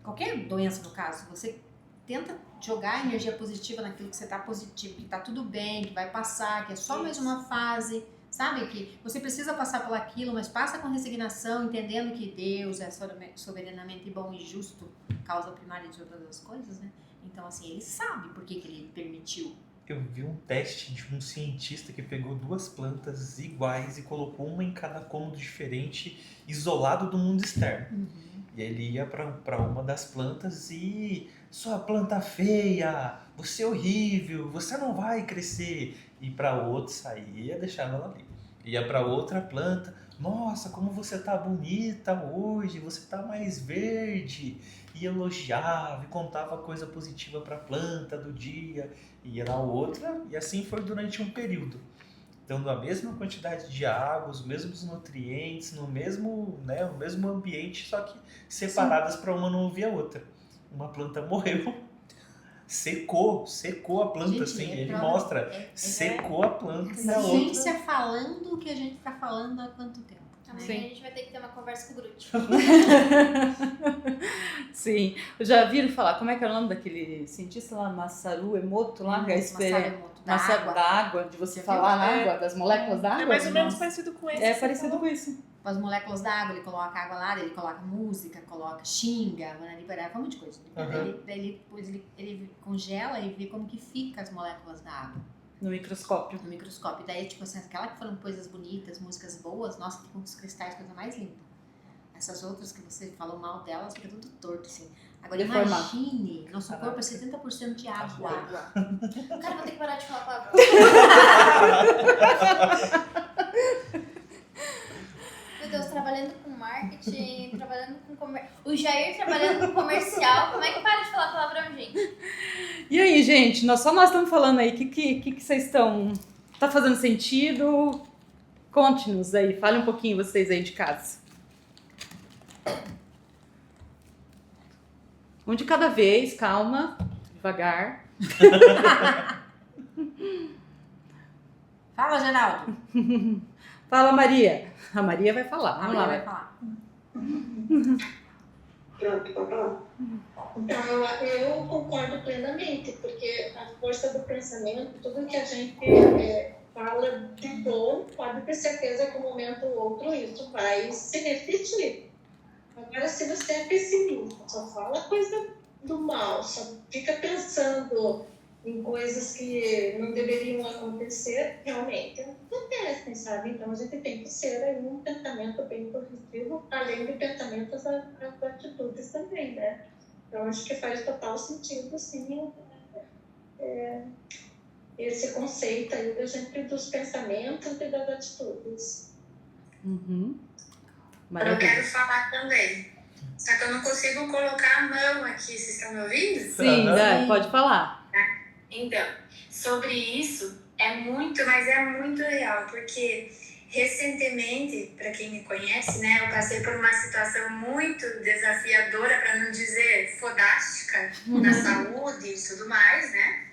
qualquer doença no caso, você tenta jogar energia positiva naquilo que você tá positivo, que tá tudo bem, que vai passar, que é só mais uma fase, sabe? Que você precisa passar por aquilo, mas passa com resignação, entendendo que Deus é soberanamente bom e justo, causa primária de todas as coisas, né? Então, assim, ele sabe por que ele permitiu. Eu vi um teste de um cientista que pegou 2 plantas iguais e colocou uma em cada cômodo diferente, isolado do mundo externo. E ele ia para uma das plantas e... Sua planta feia, você é horrível, você não vai crescer. E para outra saía, deixava ela ali. Ia para outra planta, nossa, como você tá bonita hoje, você tá mais verde. E elogiava e contava coisa positiva para a planta do dia. E ia na outra, e assim foi durante um período. Dando a mesma quantidade de água, os mesmos nutrientes, no mesmo ambiente, só que separadas para uma não ouvir a outra. Uma planta morreu, secou a planta, Gente, assim, ele prova- mostra, secou a planta da outra. Ciência falando o que a gente tá falando há quanto tempo? Amanhã Sim. a gente vai ter que ter uma conversa com o Groot. Sim. Já viram falar, como é que é o nome daquele cientista lá, Masaru Emoto, lá, que é Masaru da água, de você Você falar na viu? água, das moléculas da água? É mais ou menos Nossa. parecido com esse. É que você parecido falou. com isso. Com as moléculas da água, ele coloca água lá, ele coloca música, coloca xinga, um monte de coisa. Uhum. Depois ele congela e vê como que fica as moléculas da água No microscópio. no microscópio. Daí, tipo assim, aquela que foram coisas bonitas, músicas boas, nossa, ficam os cristais, coisa mais linda. Essas outras que você falou mal delas, fica tudo torto, assim. Agora Deformado. imagine, nosso corpo é 70% de água. Cara, vou ter que parar de falar palavrão. Meu Deus, trabalhando com marketing, trabalhando com comércio. O Jair trabalhando com comercial. Como é que para de falar palavrão, gente? E aí, gente, nós estamos falando aí, o que vocês estão... Tá fazendo sentido? Conte-nos aí, fale um pouquinho vocês aí de casa. Um de cada vez, calma, devagar. Fala, Geraldo. Fala, Maria. A Maria vai falar, vamos lá. Vai falar. Pronto, pode falar. Então, eu concordo plenamente, porque a força do pensamento, tudo que a gente fala de bom, pode ter certeza que um momento ou outro isso vai se refletir. Agora, se você é pessimista, só fala coisa do mal, só fica pensando em coisas que não deveriam acontecer, realmente acontecem, sabe? Então, a gente tem que ser aí um pensamento bem positivo, além de pensamentos, as atitudes também, né? Então, acho que faz total sentido, sim, esse conceito aí da gente dos pensamentos e das atitudes. Uhum. Eu Maravilha. quero falar também. Só que eu não consigo colocar a mão aqui. Vocês estão me ouvindo? Sim, Dai, pode falar. Então, sobre isso, mas é muito real. Porque recentemente, para quem me conhece, né, eu passei por uma situação muito desafiadora, para não dizer fodástica, na saúde e tudo mais, né?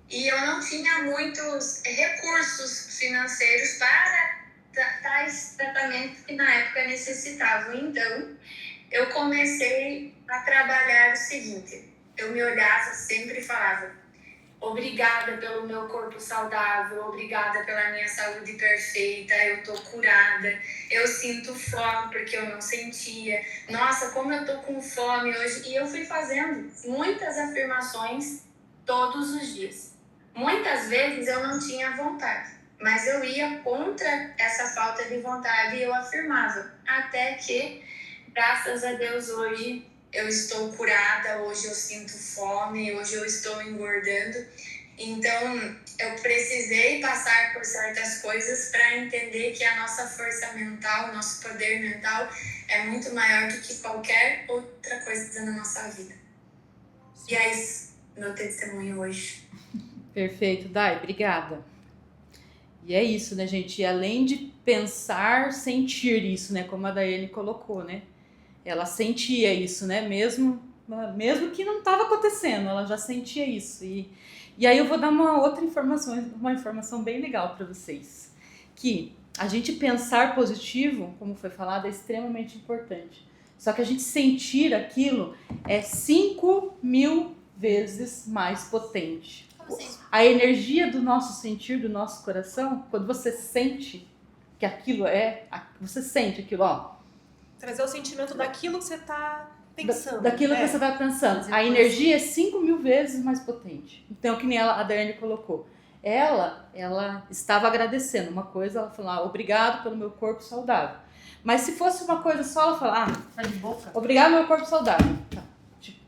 E eu não tinha muitos recursos financeiros para tais tratamentos que na época necessitavam. Então, eu comecei a trabalhar o seguinte: eu me olhava sempre e falava, obrigada pelo meu corpo saudável, obrigada pela minha saúde perfeita, eu tô curada, eu sinto fome porque eu não sentia, nossa, como eu tô com fome hoje. E eu fui fazendo muitas afirmações todos os dias. Muitas vezes eu não tinha vontade, mas eu ia contra essa falta de vontade e eu afirmava, até que, graças a Deus, hoje eu estou curada, hoje eu sinto fome, hoje eu estou engordando. Então, eu precisei passar por certas coisas para entender que a nossa força mental, o nosso poder mental é muito maior do que qualquer outra coisa na nossa vida. E é isso, meu testemunho hoje. Perfeito, Dai, obrigada. E é isso, né, gente? E além de pensar, sentir isso, né? Como a Daiane colocou, né? Ela sentia isso, né? Mesmo que não estava acontecendo, ela já sentia isso. E aí eu vou dar uma informação bem legal para vocês. Que a gente pensar positivo, como foi falado, é extremamente importante. Só que a gente sentir aquilo é 5.000 vezes mais potente. Como assim? A energia do nosso sentir, do nosso coração, quando você sente que aquilo você sente aquilo, ó, Trazer o sentimento daquilo que você tá pensando. daquilo que né? você vai pensando. Fazer A energia é 5.000 vezes mais potente. Então, que nem a Daiane colocou. Ela estava agradecendo uma coisa, ela falou, obrigado pelo meu corpo saudável. Mas se fosse uma coisa só, ela fala, Tá de boca. obrigado meu corpo saudável. Tá. Tipo,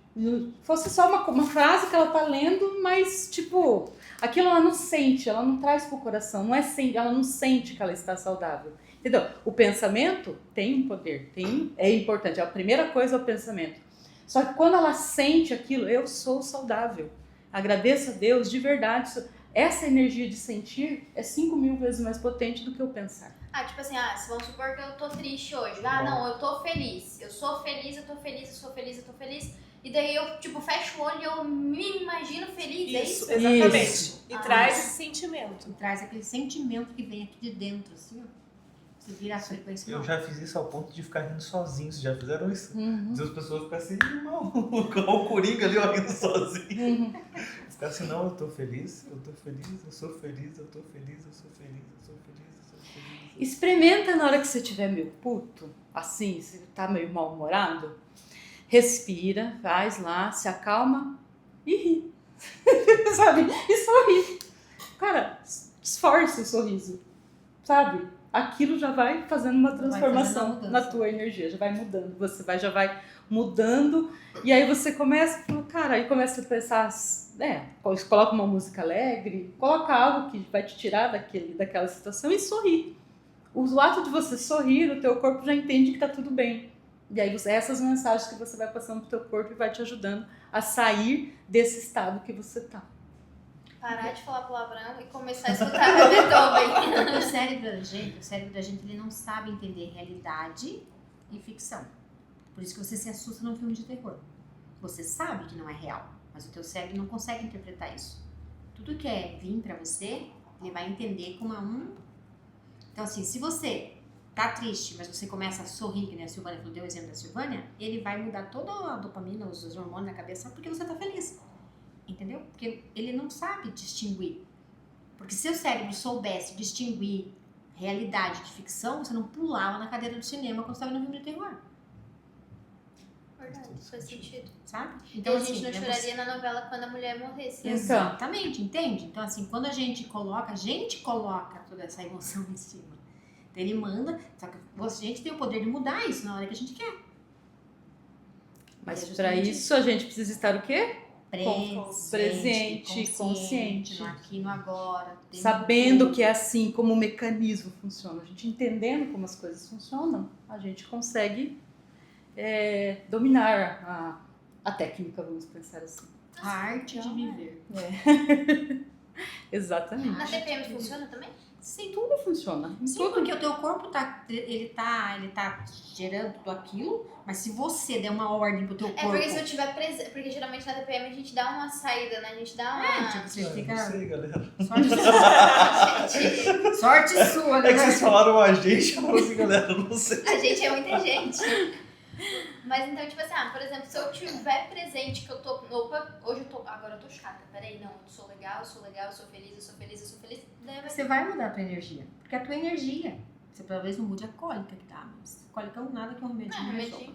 fosse só uma frase que ela tá lendo, mas tipo, aquilo ela não sente, ela não traz pro coração, ela não sente que ela está saudável. Entendeu? O pensamento tem um poder, é importante. A primeira coisa é o pensamento. Só que quando ela sente aquilo, eu sou saudável. Agradeço a Deus de verdade. Essa energia de sentir é 5.000 vezes mais potente do que o pensar. Tipo assim, vamos supor que eu tô triste hoje. Não, eu tô feliz. Eu sou feliz, eu tô feliz, eu sou feliz, eu tô feliz. E daí eu, tipo, fecho o olho e eu me imagino feliz, é isso? Exatamente. Isso. E traz esse sentimento. E traz aquele sentimento que vem aqui de dentro, assim, ó. Você vira a frequência. Eu já fiz isso ao ponto de ficar rindo sozinho. Vocês já fizeram isso? Uhum. As pessoas ficam assim, irmão, o Coringa ali, ó, rindo sozinho. Uhum. Ficar assim, não, eu tô feliz, eu tô feliz, eu sou feliz, eu tô feliz, eu sou feliz, eu sou feliz, eu sou feliz. Experimenta na hora que você estiver meio puto, assim, você tá meio mal-humorado, respira, faz lá, se acalma e ri. Sabe? E sorri. Cara, esforce o sorriso. Sabe? Aquilo já vai fazendo uma transformação na tua energia, já vai mudando. Você já vai mudando e aí você começa a falar, cara, aí começa a pensar, coloca uma música alegre, coloca algo que vai te tirar daquela situação e sorri. O ato de você sorrir, o teu corpo já entende que tá tudo bem. E aí essas mensagens que você vai passando pro teu corpo e vai te ajudando a sair desse estado que você tá. Parar de falar palavrão e começar a escutar Beethoven. O cérebro da gente, ele não sabe entender realidade e ficção. Por isso que você se assusta num filme de terror. Você sabe que não é real, mas o teu cérebro não consegue interpretar isso. Tudo que vir pra você, ele vai entender como Então assim, se você tá triste, mas você começa a sorrir, que nem a Silvânia falou, deu o exemplo da Silvânia, ele vai mudar toda a dopamina, os hormônios na cabeça, porque você tá feliz. Entendeu? Porque ele não sabe distinguir. Porque se o cérebro soubesse distinguir realidade de ficção, você não pulava na cadeira do cinema quando estava no filme de terror. Verdade, faz sentido. Sabe? Então a gente assim, não choraria na novela quando a mulher morresse. Exatamente, entende? Então assim, quando a gente coloca toda essa emoção em cima. Então ele manda, só que a gente tem o poder de mudar isso na hora que a gente quer. Mas para isso a gente precisa estar o quê? Presente, consciente. no aqui, no agora. Sabendo que é assim como o mecanismo funciona. A gente entendendo como as coisas funcionam, a gente consegue dominar a técnica, vamos pensar assim. A arte de viver. Exatamente. Na TPM funciona também? Sim, tudo funciona. Sim, Tudo. porque o teu corpo tá gerando tudo aquilo, mas se você der uma ordem pro teu corpo... porque se eu tiver presente, porque geralmente na TPM a gente dá uma saída, né? A gente dá uma... tipo, você fica... Não sei, galera. Sorte sua, É que né? vocês falaram a gente, eu falo assim, galera, eu não sei. A gente é muita gente. Mas então, tipo assim, por exemplo, se eu tiver presente que eu tô... Opa, agora eu tô chata. Peraí, não, eu sou legal, eu sou feliz. Daí Você vai mudar a tua energia. Porque a tua energia... Você talvez não mude a cólica que tá, mas cólica não nada que um remedinho não resolva.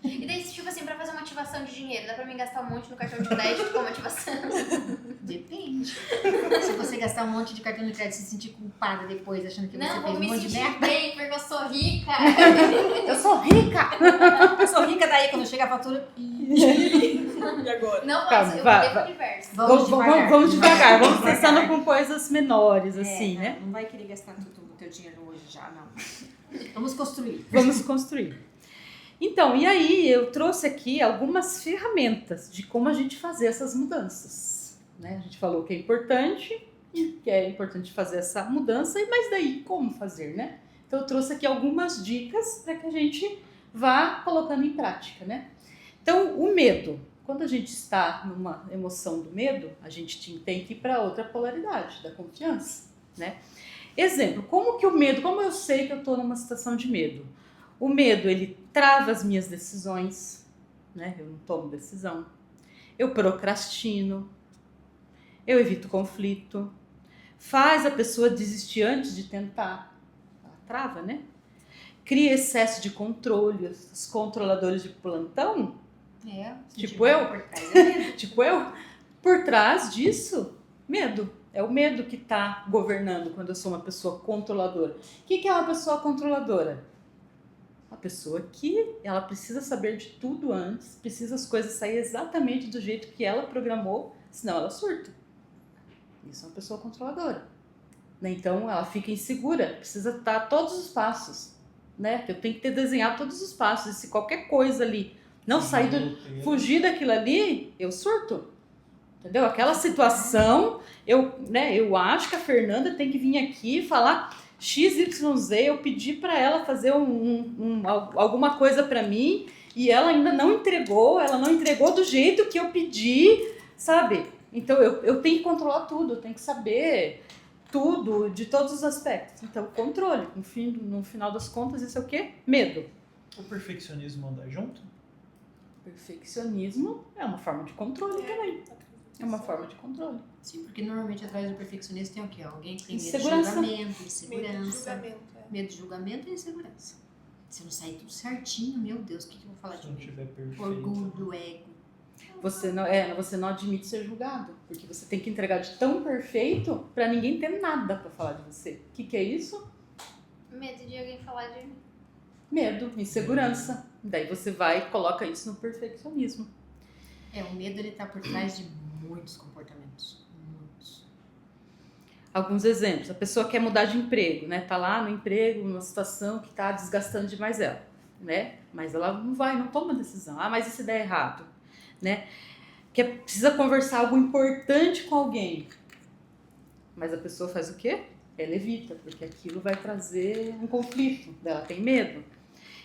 E daí, tipo assim, pra fazer uma ativação de dinheiro, dá pra mim gastar um monte no cartão de crédito como ativação? Depende. Se você gastar um monte de cartão de crédito e se sentir culpada depois, achando que você Não, fez vou um me monte de sentir merda. bem, porque eu sou rica. Eu sou rica! Eu sou rica daí, quando chega a fatura... E agora? Não, Calma, mas eu vai, mudei pro vai. universo. Vamos devagar, vamos pensando com coisas menores, assim, não, né? Não vai querer gastar tudo o teu dinheiro hoje já, não. Vamos construir. Vamos construir. Então, e aí eu trouxe aqui algumas ferramentas de como a gente fazer essas mudanças, né? A gente falou que é importante fazer essa mudança, mas daí como fazer, né? Então eu trouxe aqui algumas dicas para que a gente vá colocando em prática, né? Então, o medo. Quando a gente está numa emoção do medo, a gente tem que ir para outra polaridade, da confiança, né? Exemplo, como eu sei que eu estou numa situação de medo? O medo, ele trava as minhas decisões, né? Eu não tomo decisão. eu procrastino, eu evito conflito, faz a pessoa desistir antes de tentar, ela trava, né? Cria excesso de controle, os controladores de plantão, tipo eu, tipo eu, por trás disso, medo. É o medo que está governando quando eu sou uma pessoa controladora. O que é uma pessoa controladora? Uma pessoa que ela precisa saber de tudo antes, precisa as coisas sair exatamente do jeito que ela programou, senão ela surta. Isso é uma pessoa controladora. Né? Então ela fica insegura, precisa estar todos os passos. Né? Eu tenho que ter desenhado todos os passos. E se qualquer coisa ali não sair, fugir daquilo ali, eu surto. Entendeu? Aquela situação, eu acho que a Fernanda tem que vir aqui e falar XYZ, eu pedi para ela fazer alguma coisa para mim e ela ainda não entregou do jeito que eu pedi, sabe? Então eu tenho que controlar tudo, eu tenho que saber tudo, de todos os aspectos. Então, controle. No final das contas, isso é o quê? Medo. O perfeccionismo anda junto? Perfeccionismo é uma forma de controle também. É uma forma de controle. Sim, porque normalmente atrás do perfeccionista tem o quê? Alguém que tem medo de Insegurança. julgamento, insegurança. Medo de julgamento, Medo de julgamento e insegurança. Se não sair tudo certinho, meu Deus, o que eu vou falar Se de não mim? tiver perfeito. Orgulho, ego. Você não admite ser julgado, porque você tem que entregar de tão perfeito pra ninguém ter nada pra falar de você. O que é isso? Medo de alguém falar de mim. Medo, insegurança. Daí você vai e coloca isso no perfeccionismo. O medo ele tá por trás de muitos comportamentos. Muitos. Alguns exemplos. A pessoa quer mudar de emprego, né? Tá lá no emprego, numa situação que tá desgastando demais ela, né? Mas ela não toma decisão. Ah, mas e se der errado? Né? Precisa conversar algo importante com alguém. Mas a pessoa faz o quê? Ela evita, porque aquilo vai trazer um conflito. Ela tem medo.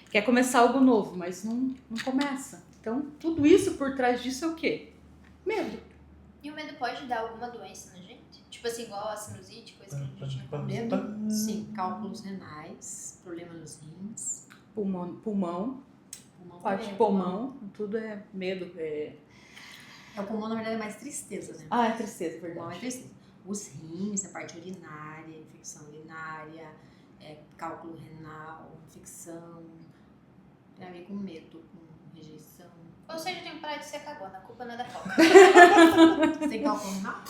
Quer começar algo novo, mas não começa. Então, tudo isso por trás disso é o quê? Medo. E o medo pode dar alguma doença na gente? Tipo assim, igual a sinusite, coisa que a gente tinha falado. Medo, sim. Cálculos renais, problema nos rins. Pulmão, parte de pulmão, tudo é medo. O pulmão, na verdade, é mais tristeza, né? Ah, é tristeza, O pulmão é verdade. tristeza. Os rins, a parte urinária, infecção urinária, cálculo renal, infecção, tem a ver com medo, com rejeição. Ou seja, eu tenho que parar de ser cagona, a culpa não é da coca. Você tem cálculo renal?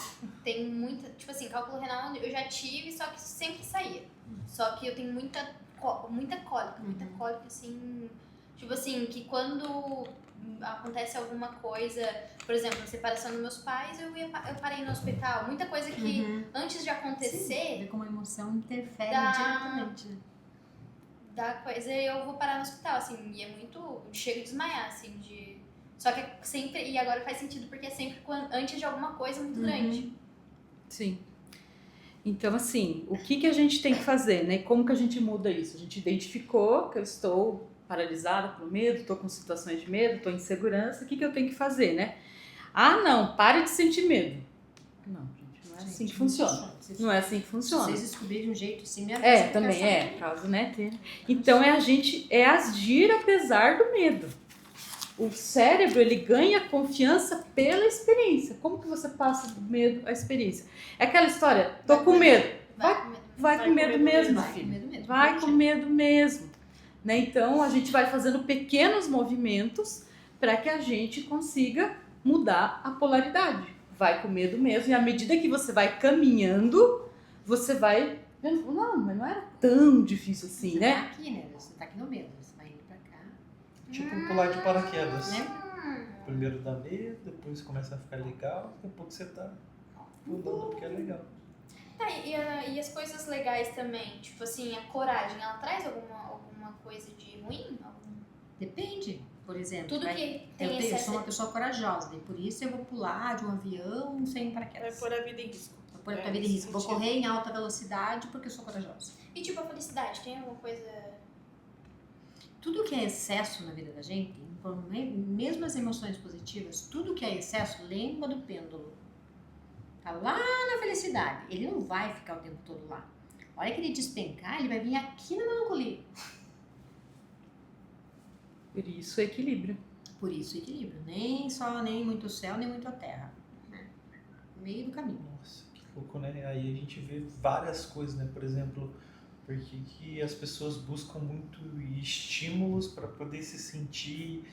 Tem muita, tipo assim, cálculo renal eu já tive, só que sempre saía. Só que eu tenho muita cólica, assim, tipo assim, que quando acontece alguma coisa, por exemplo, a separação dos meus pais, eu parei no hospital, muita coisa que antes de acontecer, Ver como a emoção interfere Dá- diretamente, né? da coisa eu vou parar no hospital, assim, e é muito, chego a desmaiar, assim, só que é sempre, e agora faz sentido, porque é sempre antes de alguma coisa muito grande. Sim. Então, assim, o que a gente tem que fazer, né? Como que a gente muda isso? A gente identificou que eu estou paralisada por medo, estou com situações de medo, estou em insegurança, o que eu tenho que fazer, né? Ah, não, pare de sentir medo. Não, gente, não é assim que funciona. Não é assim que funciona. Se vocês descobrirem um jeito assim, me É, avisa, também eu quero é, saber. caso, né? Então é agir apesar do medo. O cérebro, ele ganha confiança pela experiência. Como que você passa do medo à experiência? É aquela história, tô com medo. Vai com medo mesmo, Vai com filho. medo mesmo. Vai com medo mesmo. Né? Então a gente vai fazendo pequenos movimentos para que a gente consiga mudar a polaridade. Vai com medo mesmo. E à medida que você vai caminhando, você vai vendo, não, mas não era tão difícil assim, Você né? tá aqui, né? Você tá aqui no medo. Você vai indo pra cá. Tipo pular de paraquedas. Né? Primeiro dá medo, depois começa a ficar legal, daqui a pouco você tá pulando porque é legal. Tá, e as coisas legais também, tipo assim, a coragem, ela traz alguma coisa de ruim? Depende. Por exemplo, Tudo né? que tem eu excesso sou uma pessoa corajosa, e por isso eu vou pular de um avião sem Vai paraquedas. pôr a vida em risco. Vou pôr a vida em risco. Vou correr em alta velocidade porque eu sou corajosa. E tipo, a felicidade, tem alguma coisa... Tudo que é excesso na vida da gente, mesmo as emoções positivas, tudo que é excesso, lembra do pêndulo. Tá lá na felicidade. Ele não vai ficar o tempo todo lá. A hora que ele despencar, ele vai vir aqui na melancolia. Por isso, equilíbrio. Por isso, equilíbrio. Nem muito céu, nem muito a terra. Né? Meio do caminho. Nossa, que louco, né? Aí a gente vê várias coisas, né? Por exemplo, porque que as pessoas buscam muito estímulos para poder se sentir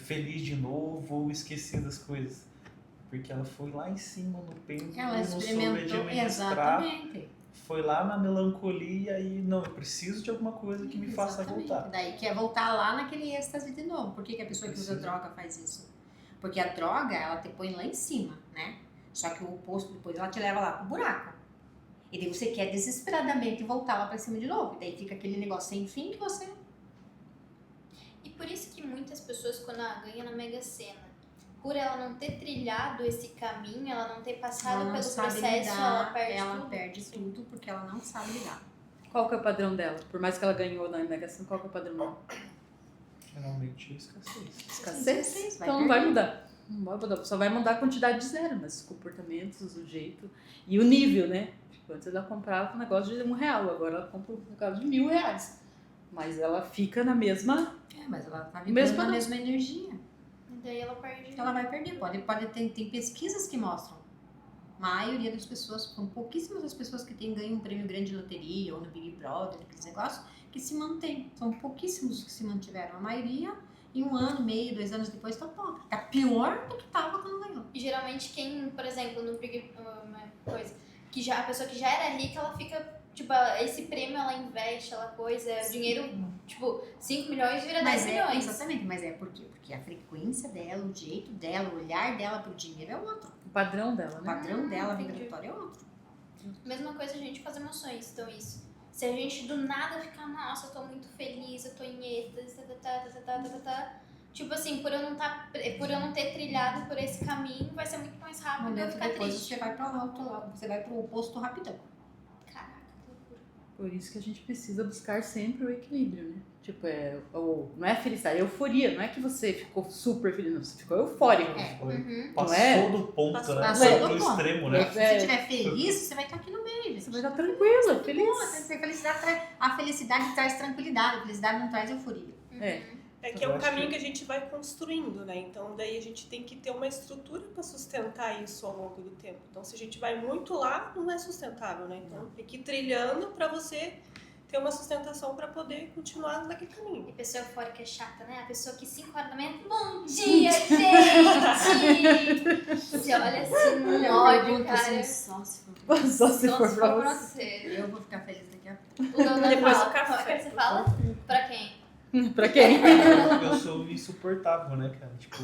feliz de novo ou esquecer das coisas. Porque ela foi lá em cima no pêndulo, Ela não soube experimentou, administrar, exatamente. foi lá na melancolia e não, eu preciso de alguma coisa que me faça Exatamente. voltar. Daí quer voltar lá naquele êxtase de novo. Por que a pessoa que usa droga faz isso? Porque a droga, ela te põe lá em cima, né? Só que o oposto depois ela te leva lá pro buraco. E daí você quer desesperadamente voltar lá pra cima de novo. E daí fica aquele negócio sem fim que você... E por isso que muitas pessoas, quando ela ganha na Mega Sena, por ela não ter trilhado esse caminho, ela não ter passado ela não pelo sabe processo, lidar, ela perde tudo. perde tudo porque ela não sabe lidar. Qual que é o padrão dela? Por mais que ela ganhou na Mega Sena, qual que é o padrão dela? Geralmente escassez. Escassez? Vai Então não vai perder. mudar. Não vai mudar. Só vai mudar a quantidade de zero, mas os comportamentos, o jeito e o nível, né? Tipo, antes ela comprava um negócio de R$1, agora ela compra um negócio de R$1.000. Mas ela fica na mesma... Mas ela tá Mesmo vibrando na não. mesma energia. E daí ela perde. Ela vai perder. Tem pesquisas que mostram. A maioria das pessoas, são pouquíssimas as pessoas que ganham um prêmio grande de loteria ou no Big Brother, aqueles negócios, que se mantêm. São pouquíssimos que se mantiveram. A maioria, em 1 ano, meio, 2 anos depois, tá pobre. Tá pior do que tava quando ganhou. E geralmente quem, por exemplo, no Big coisa, a pessoa que já era rica, ela fica, tipo, esse prêmio ela investe, ela coisa, o dinheiro, tipo, 5 milhões vira 10 milhões. Exatamente, mas é por quê? Porque a frequência dela, o jeito dela, o olhar dela pro dinheiro é outro. O padrão dela, O né? padrão dela entendi. vibratório é outro. Mesma coisa a gente com as emoções, então isso. Se a gente do nada ficar, nossa, eu tô muito feliz, eu tô em êxtase, tipo assim, por eu não ter trilhado por esse caminho, vai ser muito mais Um rápido eu momento ficar depois triste. você vai pra lá, outro lado, você vai pro oposto rapidão. Caraca, que loucura. Por isso que a gente precisa buscar sempre o equilíbrio, né? Tipo, não é felicidade, é euforia. Não é que você ficou super feliz, não. Você ficou eufórico. Passou Não é? do ponto, né? Passou Foi do pro ponto. extremo, né? Se você estiver feliz, você vai estar aqui no meio. Você vai estar tranquila, Bom, feliz. a felicidade traz tranquilidade, a felicidade não traz euforia. É que é Eu um acho caminho que- que a gente vai construindo, né? Então daí a gente tem que ter uma estrutura para sustentar isso ao longo do tempo. Então se a gente vai muito lá, não é sustentável, né? Então tem que ir trilhando para você ter uma sustentação para poder continuar naquele caminho. E pessoa eufórica é chata, né? A pessoa que 5 horas da manhã, bom dia, gente! Você olha assim, um ódio, cara. Só se for. Só se Só for se pra for você. você. Eu vou ficar feliz daqui a pouco. O dono Depois fala, do café. qual que você fala? Pra quem? Pra quem? Eu sou insuportável, né, cara? Tipo,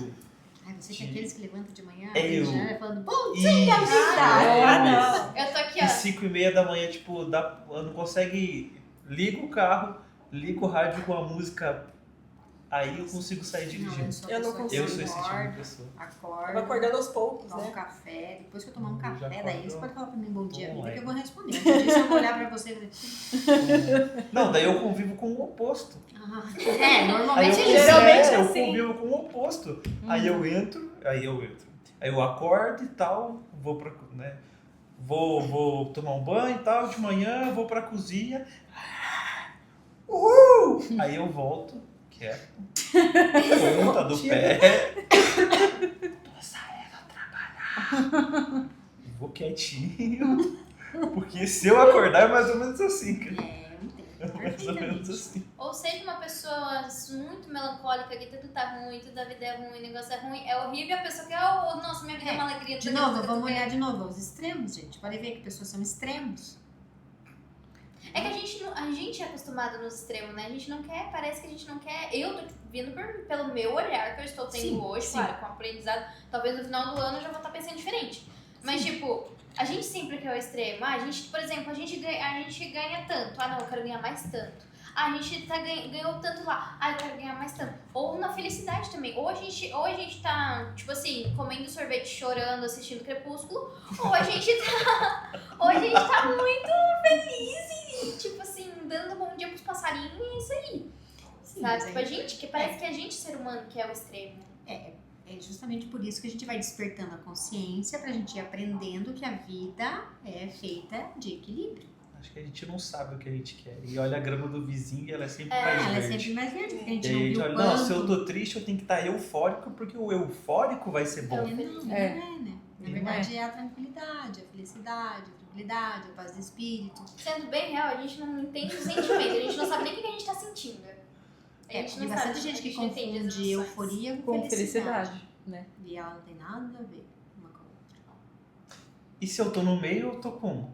Ai, você tem aqueles que levantam de manhã, Eu. já falando, bom isso. vida! Eu tô aqui, E ó. 5:30 da manhã, tipo, não consegue... Liga o carro, liga o rádio com a música, aí eu consigo sair dirigindo. Eu não consigo. Eu sou esse tipo de pessoa. Tava Acorda, acordando aos poucos, toma um né? café, depois que eu tomar um Já café, daí acordo, você pode falar pra mim bom dia, bom, vida, que é. eu vou responder. Antes disso, eu vou olhar pra você e dizer, Não, daí eu convivo com o oposto. é, normalmente Aí é isso. geralmente é eu assim. convivo com o oposto. Aí eu entro. Aí eu acordo e tal, vou pra, né? Vou tomar um banho e tal, de manhã vou pra cozinha. Uhul! Aí eu volto, quieto, ponta do pé. Tô saindo trabalhar. Vou quietinho. Porque se eu acordar é mais ou menos assim, cara. É, eu entendo. É mais ou menos assim. Ou seja, uma pessoa muito melancólica, que tudo tá ruim, tudo a vida é ruim, o negócio é ruim, é horrível, a pessoa quer, nossa, minha vida é uma alegria. De novo, vamos olhar de novo os extremos, gente. Pode ver que pessoas são extremos. É que a gente é acostumado nos extremos, né? A gente não quer, parece que a gente não quer. Eu tô vindo pelo meu olhar que eu estou tendo Sim, hoje, sim. claro, com aprendizado. Talvez no final do ano eu já vou estar pensando diferente. Mas, tipo, a gente sempre quer o extremo. A gente, por exemplo, a gente ganha tanto. Ah, não, eu quero ganhar mais tanto. Ah, a gente ganhou tanto lá. Ah, eu quero ganhar mais tanto. Ou na felicidade também. Ou a gente tá, tipo assim, comendo sorvete, chorando, assistindo Crepúsculo. Ou a gente tá muito feliz e, tipo assim, dando bom dia pros passarinhos e é isso aí. Sim, Sabe? mas Tipo, a gente, que parece que a gente, ser humano, que é o extremo. É justamente por isso que a gente vai despertando a consciência pra gente ir aprendendo que a vida é feita de equilíbrio. Acho que a gente não sabe o que a gente quer. E olha a grama do vizinho e ela é sempre mais Ela é verde. sempre mais verde, porque a gente E não aí a gente viu olha, quanto. não, se eu tô triste, eu tenho que estar eufórico, porque o eufórico vai ser bom. Não, não É. é, né? Na Não verdade, é a tranquilidade, a felicidade, a tranquilidade, a paz do espírito. Sendo bem real, a gente não entende o sentimento, a gente não sabe nem o que a gente tá sentindo. A É, gente tem não bastante sabe, gente a que gente não entende as confunde emoções. euforia Com felicidade, né? E ela não tem nada a ver uma com a outra. E se eu tô no meio, eu tô como?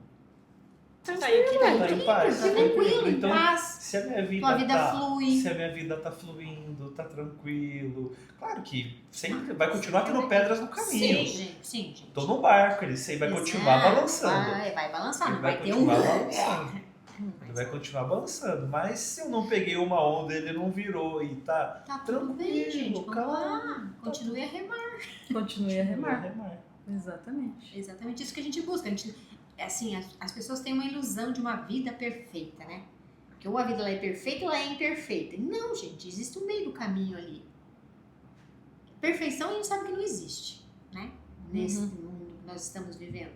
Tá equilibrado. Tá em paz. Tá tranquilo, em Então, paz. se a minha vida Tua vida tá, flui. se a minha vida tá fluindo, tá tranquilo, claro que sempre vai continuar tendo pedras no caminho. Sim, gente. Tô no barco, ele sempre vai continuar balançando. Vai balançar, Ele não vai vai ter um... continuar balançando. Ele vai continuar balançando. Mas se eu não peguei uma onda, ele não virou e tá Tá tudo bem, tranquilo, gente. Vamos calma. lá. Continue a remar. Continue a remar. remar. Exatamente. Exatamente isso que a gente busca. A gente, assim, as pessoas têm uma ilusão de uma vida perfeita, né? Que ou a vida ela é perfeita ou ela é imperfeita. Não, gente, existe um meio do caminho ali. Perfeição a gente sabe que não existe, né? Nesse mundo que nós estamos vivendo.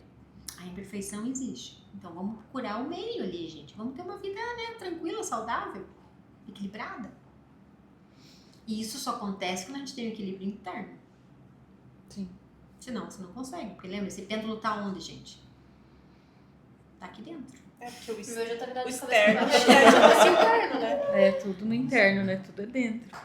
A imperfeição existe. Então vamos procurar o meio ali, gente. Vamos ter uma vida, né, tranquila, saudável, equilibrada. E isso só acontece quando a gente tem um equilíbrio interno. Sim. Senão você não consegue. Porque lembra, esse pêndulo tá onde, gente? Tá aqui dentro. É porque o O meu já tá virado o de cabeça externo pra baixo. reflete o nosso interno, né? É tudo no interno, né? Tudo é dentro.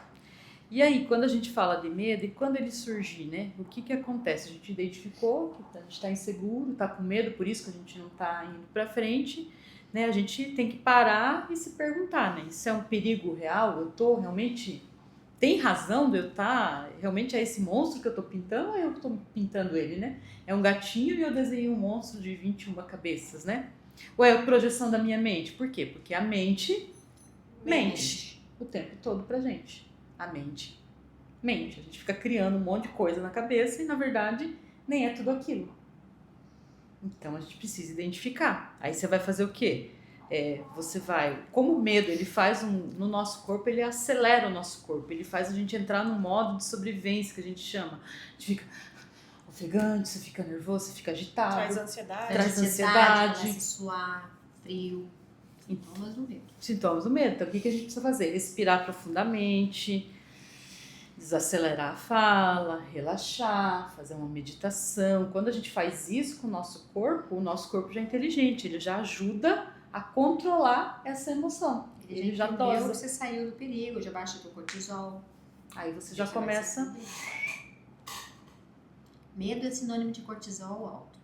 E aí, quando a gente fala de medo e quando ele surgir, né? O que que acontece? A gente identificou que a gente está inseguro, está com medo, por isso que a gente não está indo para frente, né? A gente tem que parar e se perguntar, né? Isso é um perigo real? Eu tô realmente... Tem razão de eu estar... Realmente é esse monstro que eu tô pintando ou eu tô pintando ele, né? É um gatinho e eu desenhei um monstro de 21 cabeças, né? Ou é a projeção da minha mente? Por quê? Porque a mente mente o tempo todo pra gente. A mente mente. A gente fica criando um monte de coisa na cabeça e, na verdade, nem é tudo aquilo. Então, a gente precisa identificar. Aí você vai fazer o quê? Você vai... Como o medo, ele faz no nosso corpo, ele acelera o nosso corpo. Ele faz a gente entrar num modo de sobrevivência, que a gente chama. A gente fica ofegante, você fica nervoso, você fica agitado. Traz ansiedade. Traz ansiedade. Começa a suar, frio. Sintomas do medo. Sintomas do medo. Então, o que a gente precisa fazer? Respirar profundamente, desacelerar a fala, relaxar, fazer uma meditação. Quando a gente faz isso com o nosso corpo já é inteligente, ele já ajuda a controlar essa emoção. Ele já entendeu que dosa. você saiu do perigo, já baixa teu cortisol. Aí você já vai começa... se entender. Medo é sinônimo de cortisol alto.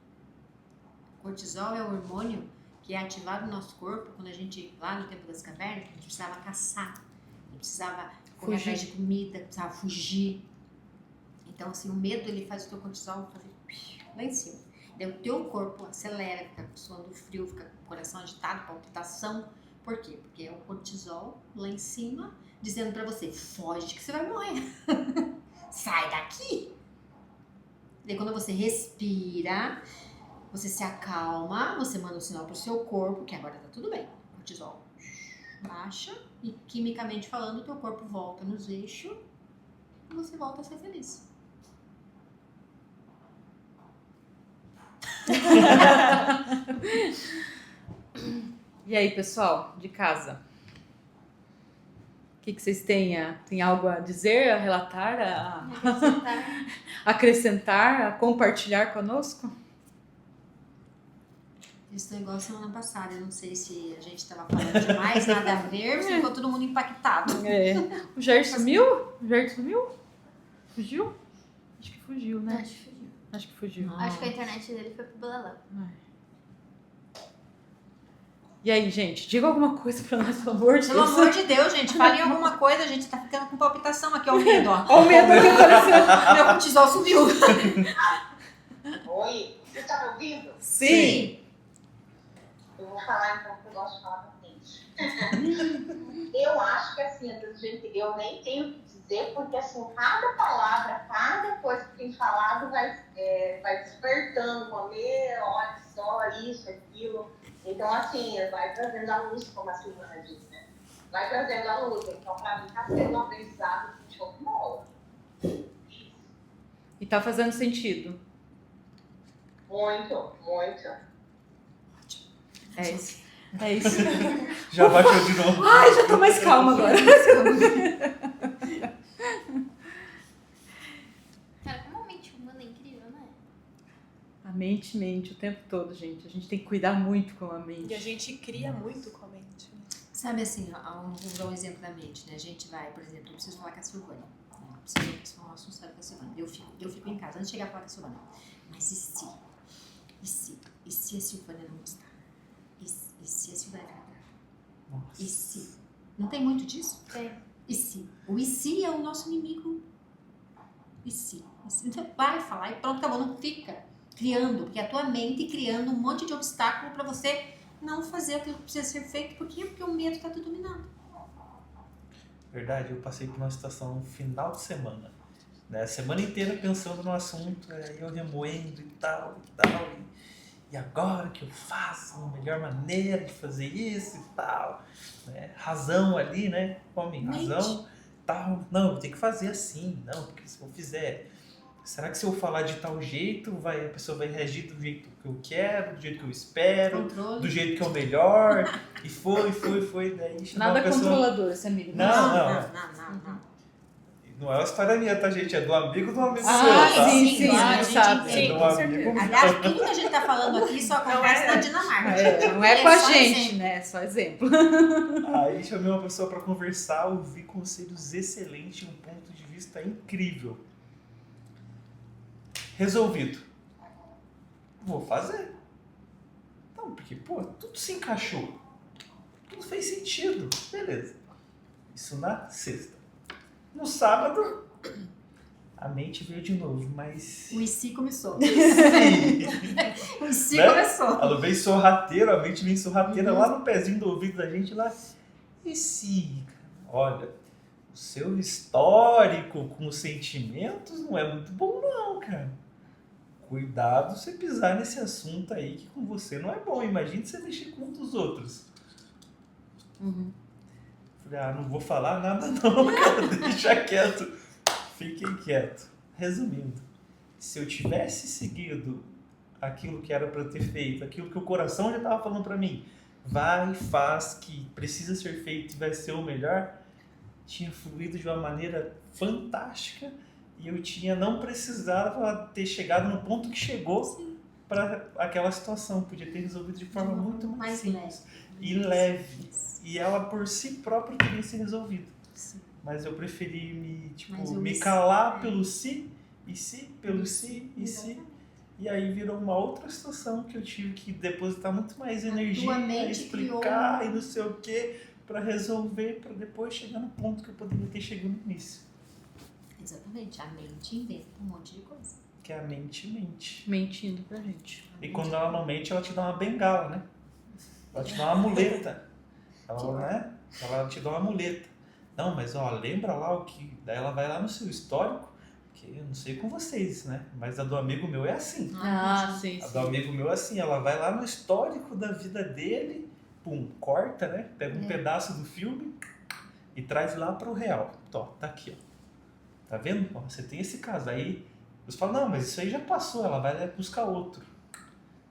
Cortisol é o hormônio que é ativado no nosso corpo quando a gente, lá no tempo das cavernas, a gente precisava caçar, a gente precisava correr atrás de comida, precisava fugir. Então, assim, o medo, ele faz o teu cortisol fazer lá em cima. Daí o teu corpo acelera, fica suando frio, fica com o coração agitado, palpitação. Por quê? Porque é o cortisol lá em cima dizendo pra você, foge que você vai morrer. Sai daqui. Daí quando você respira, você se acalma, você manda um sinal pro seu corpo que agora tá tudo bem. O cortisol baixa e quimicamente falando, o teu corpo volta nos eixos e você volta a ser feliz. E aí, pessoal, de casa? O que vocês têm? Tem algo a dizer, a relatar, a acrescentar, a compartilhar conosco? Estou igual semana passada, eu não sei se a gente estava falando demais, nada a ver, mas ficou todo mundo impactado. O Jair sumiu? O Jair sumiu? Fugiu? Acho que fugiu, né? Acho que fugiu. Acho que a internet dele foi pro Balalão. E aí, gente, diga alguma coisa pra nós, pelo amor de Pelo Deus. amor de Deus, gente, falem alguma coisa, a gente tá ficando com palpitação aqui, ó, o medo, ó. Olha o medo que apareceu. Meu cortisol subiu. Oi, você tá me ouvindo? Sim. Eu vou falar então que eu gosto de falar pra frente. Eu acho que assim, gente, eu nem tenho o que dizer, porque assim, cada palavra, cada coisa que tem falado vai despertando, olha só, isso, aquilo. Então, assim, vai trazendo a luz, como a Silvana disse, né? Vai trazendo a luz. Então, pra mim, tá sendo um aprendizado de show de bola. E tá fazendo sentido. Muito, muito. É isso. É isso. Já baixou de novo. Ai, já tô mais calma agora. Cara, como a mente humana é incrível, né? A mente mente o tempo todo, gente. A gente tem que cuidar muito com a E a mente. gente cria muito com a mente. Né? Sabe assim, vou dar um exemplo da mente, né? A gente vai, por exemplo, eu preciso falar com a Silvânia. Né? Preciso falar um assunto sério com a Silvânia. Eu fico em casa, antes de chegar a falar com a Silvânia. Mas e se? E se a Silvânia não gostar? E se a Silvânia ficar brava? Nossa. E se? Não tem muito disso? Tem. E se? O e se é o nosso inimigo. E se? Então vai falar e pronto, acabou. Não fica criando, porque a tua mente criando um monte de obstáculo para você não fazer aquilo que precisa ser feito. Por quê? Porque o medo está te dominando. Verdade, eu passei por uma situação no final de semana. Né? A semana inteira pensando no assunto, aí eu remoendo e tal. E agora o que eu faço? A melhor maneira de fazer isso e tal. Né? Razão ali, né? Homem, razão, tal. Não, eu tenho que fazer assim. Não, porque se eu fizer... Será que se eu falar de tal jeito, a pessoa vai reagir do jeito que eu quero, do jeito que eu espero, Controle. do jeito que é o melhor? E foi. Daí chegou Nada uma pessoa... controlador esse amigo. Não. Não é uma história minha, tá, gente? É do amigo seu, Ah, tá? sim, a gente sabe. entende. Do com amigo. Aliás, tudo que a gente tá falando aqui só acontece na Dinamarca. Não é com a só gente, exemplo. né? É só exemplo. Aí chamei uma pessoa pra conversar, ouvi conselhos excelentes e um ponto de vista incrível. Resolvido. Vou fazer. Não, porque, pô, tudo se encaixou. Tudo fez sentido. Beleza. Isso na sexta. No sábado, a mente veio de novo, mas... O IC começou. Sim. O IC Né? começou. Ela vem sorrateira, a mente vem sorrateira lá no pezinho do ouvido da gente lá. E sim, olha, o seu histórico com os sentimentos não é muito bom não, cara. Cuidado você pisar nesse assunto aí que com você não é bom. Imagina você mexer com um dos outros. Falei, não vou falar nada não, cara, deixa quieto. Fiquem quieto. Resumindo, se eu tivesse seguido aquilo que era para eu ter feito, aquilo que o coração já estava falando para mim, vai, faz, que precisa ser feito e vai ser o melhor, tinha fluído de uma maneira fantástica e eu não precisava ter chegado no ponto que chegou para aquela situação. Podia ter resolvido de forma muito mais simples e leve. E ela por si própria teria se resolvido. Sim. Mas eu preferi Mas me calar pelo si, pelo si. E aí virou uma outra situação que eu tive que depositar muito mais energia tua pra mente explicar criou e não sei o que, pra resolver, pra depois chegar no ponto que eu poderia ter chegado no início. Exatamente, a mente inventa um monte de coisa. Que é a mente mente. Mentindo pra gente. E quando ela não mente, ela te dá uma bengala, né? Ela te dá uma muleta. Ela te dá uma muleta. Não, mas ó, lembra lá o que... Daí ela vai lá no seu histórico, que eu não sei com vocês, né? Mas a do amigo meu é assim. Sim, A do amigo meu é assim, ela vai lá no histórico da vida dele, pum, corta, né? Pega um pedaço do filme e traz lá pro real. Tó, tá aqui, ó. Tá vendo? Ó, você tem esse caso. Aí você fala, não, mas isso aí já passou, ela vai buscar outro.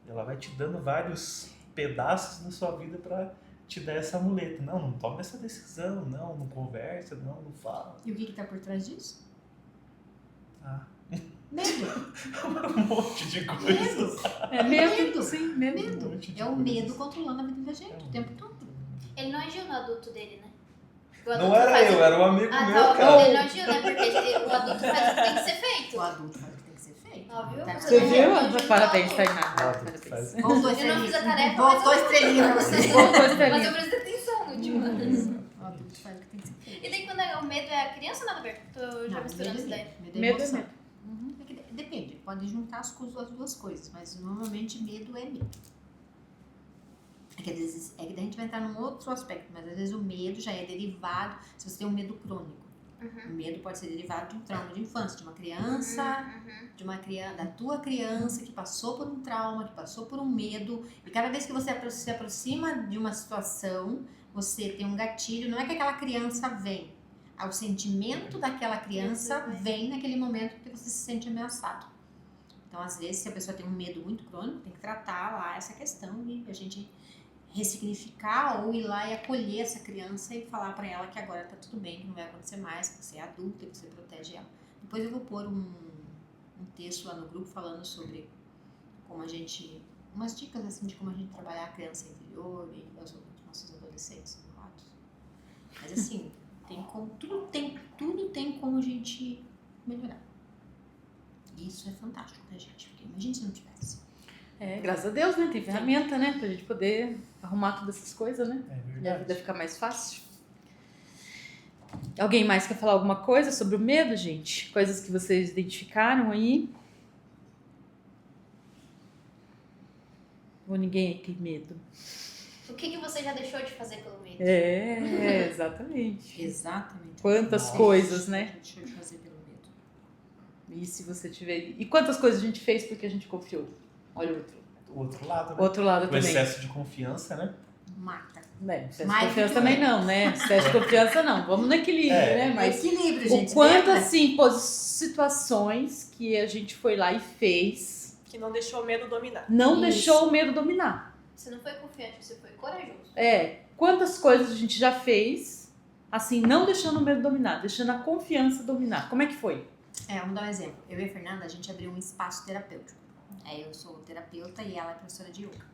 Ela vai te dando vários pedaços da sua vida pra te dar essa muleta. Não toma essa decisão, não conversa, não fala. E o que tá por trás disso? Medo. Um monte de coisas. É medo. Medo. Sim, medo. Um monte de É o coisas. medo controlando a vida da gente o tempo todo. Ele não agiu no adulto dele, né? O Não adulto era faz eu, o- era um amigo Ah, meu, tá, o cara. dele não agiu, né? Porque o adulto faz o que tem que ser feito. O adulto faz o que tem que ser feito. Óbvio. Tá Você Não, viu? não, não, Parabéns, não. Tainá. Ah, Parabéns. faz. Voltou Eu não fiz a tarefa, Voltou mas eu- estrelinha pra você. Mas eu prestei atenção no último. O adulto faz o que tem que ser feito. E daí quando o medo é a criança ou nada a ver? Tô já misturando isso daí. Medo é Medo é emoção. medo. É que depende, pode juntar as duas coisas, mas normalmente medo é medo. É que às vezes, que daí a gente vai entrar num outro aspecto, mas às vezes o medo já é derivado, se você tem um medo crônico. O medo pode ser derivado de um trauma de infância, de uma criança, da tua criança que passou por um trauma, que passou por um medo, e cada vez que você se aproxima de uma situação, você tem um gatilho, não é que aquela criança vem, o sentimento daquela criança vem naquele momento que você se sente ameaçado. Então, às vezes, se a pessoa tem um medo muito crônico, tem que tratar lá essa questão e a gente ressignificar ou ir lá e acolher essa criança e falar pra ela que agora tá tudo bem, que não vai acontecer mais, que você é adulta e que você protege ela. Depois eu vou pôr um texto lá no grupo falando sobre como a gente, umas dicas assim de como a gente trabalhar a criança interior e os nossos adolescentes mimurados. Mas assim, tudo tem como a gente melhorar. E isso é fantástico pra gente, porque imagina se não tivesse. Graças a Deus, né? Tem ferramenta, né? Pra gente poder arrumar todas essas coisas, né? É E a verdade. vida ficar mais fácil. Alguém mais quer falar alguma coisa sobre o medo, gente? Coisas que vocês identificaram aí? Ou ninguém aí tem medo? O que você já deixou de fazer pelo medo? Exatamente. Exatamente. Quantas Nossa, coisas, né? a gente deixou de fazer pelo medo. E se você tiver... E quantas coisas a gente fez porque a gente confiou? Olha o outro. O outro lado, né? Outro lado O também. excesso de confiança, né? Mata. Excesso de Mais confiança do que também medo. não, né? Excesso de confiança não. Vamos no equilíbrio, né? Mas equilíbrio, o gente. quanto, lembra? assim, situações que a gente foi lá e fez, Que não deixou o medo dominar. não Isso. deixou o medo dominar. Você não foi confiante, você foi corajoso. Quantas coisas a gente já fez, assim, não deixando o medo dominar, deixando a confiança dominar. Como é que foi? Vamos dar um exemplo. Eu e a Fernanda, a gente abriu um espaço terapêutico. Eu sou terapeuta e ela é professora de yoga.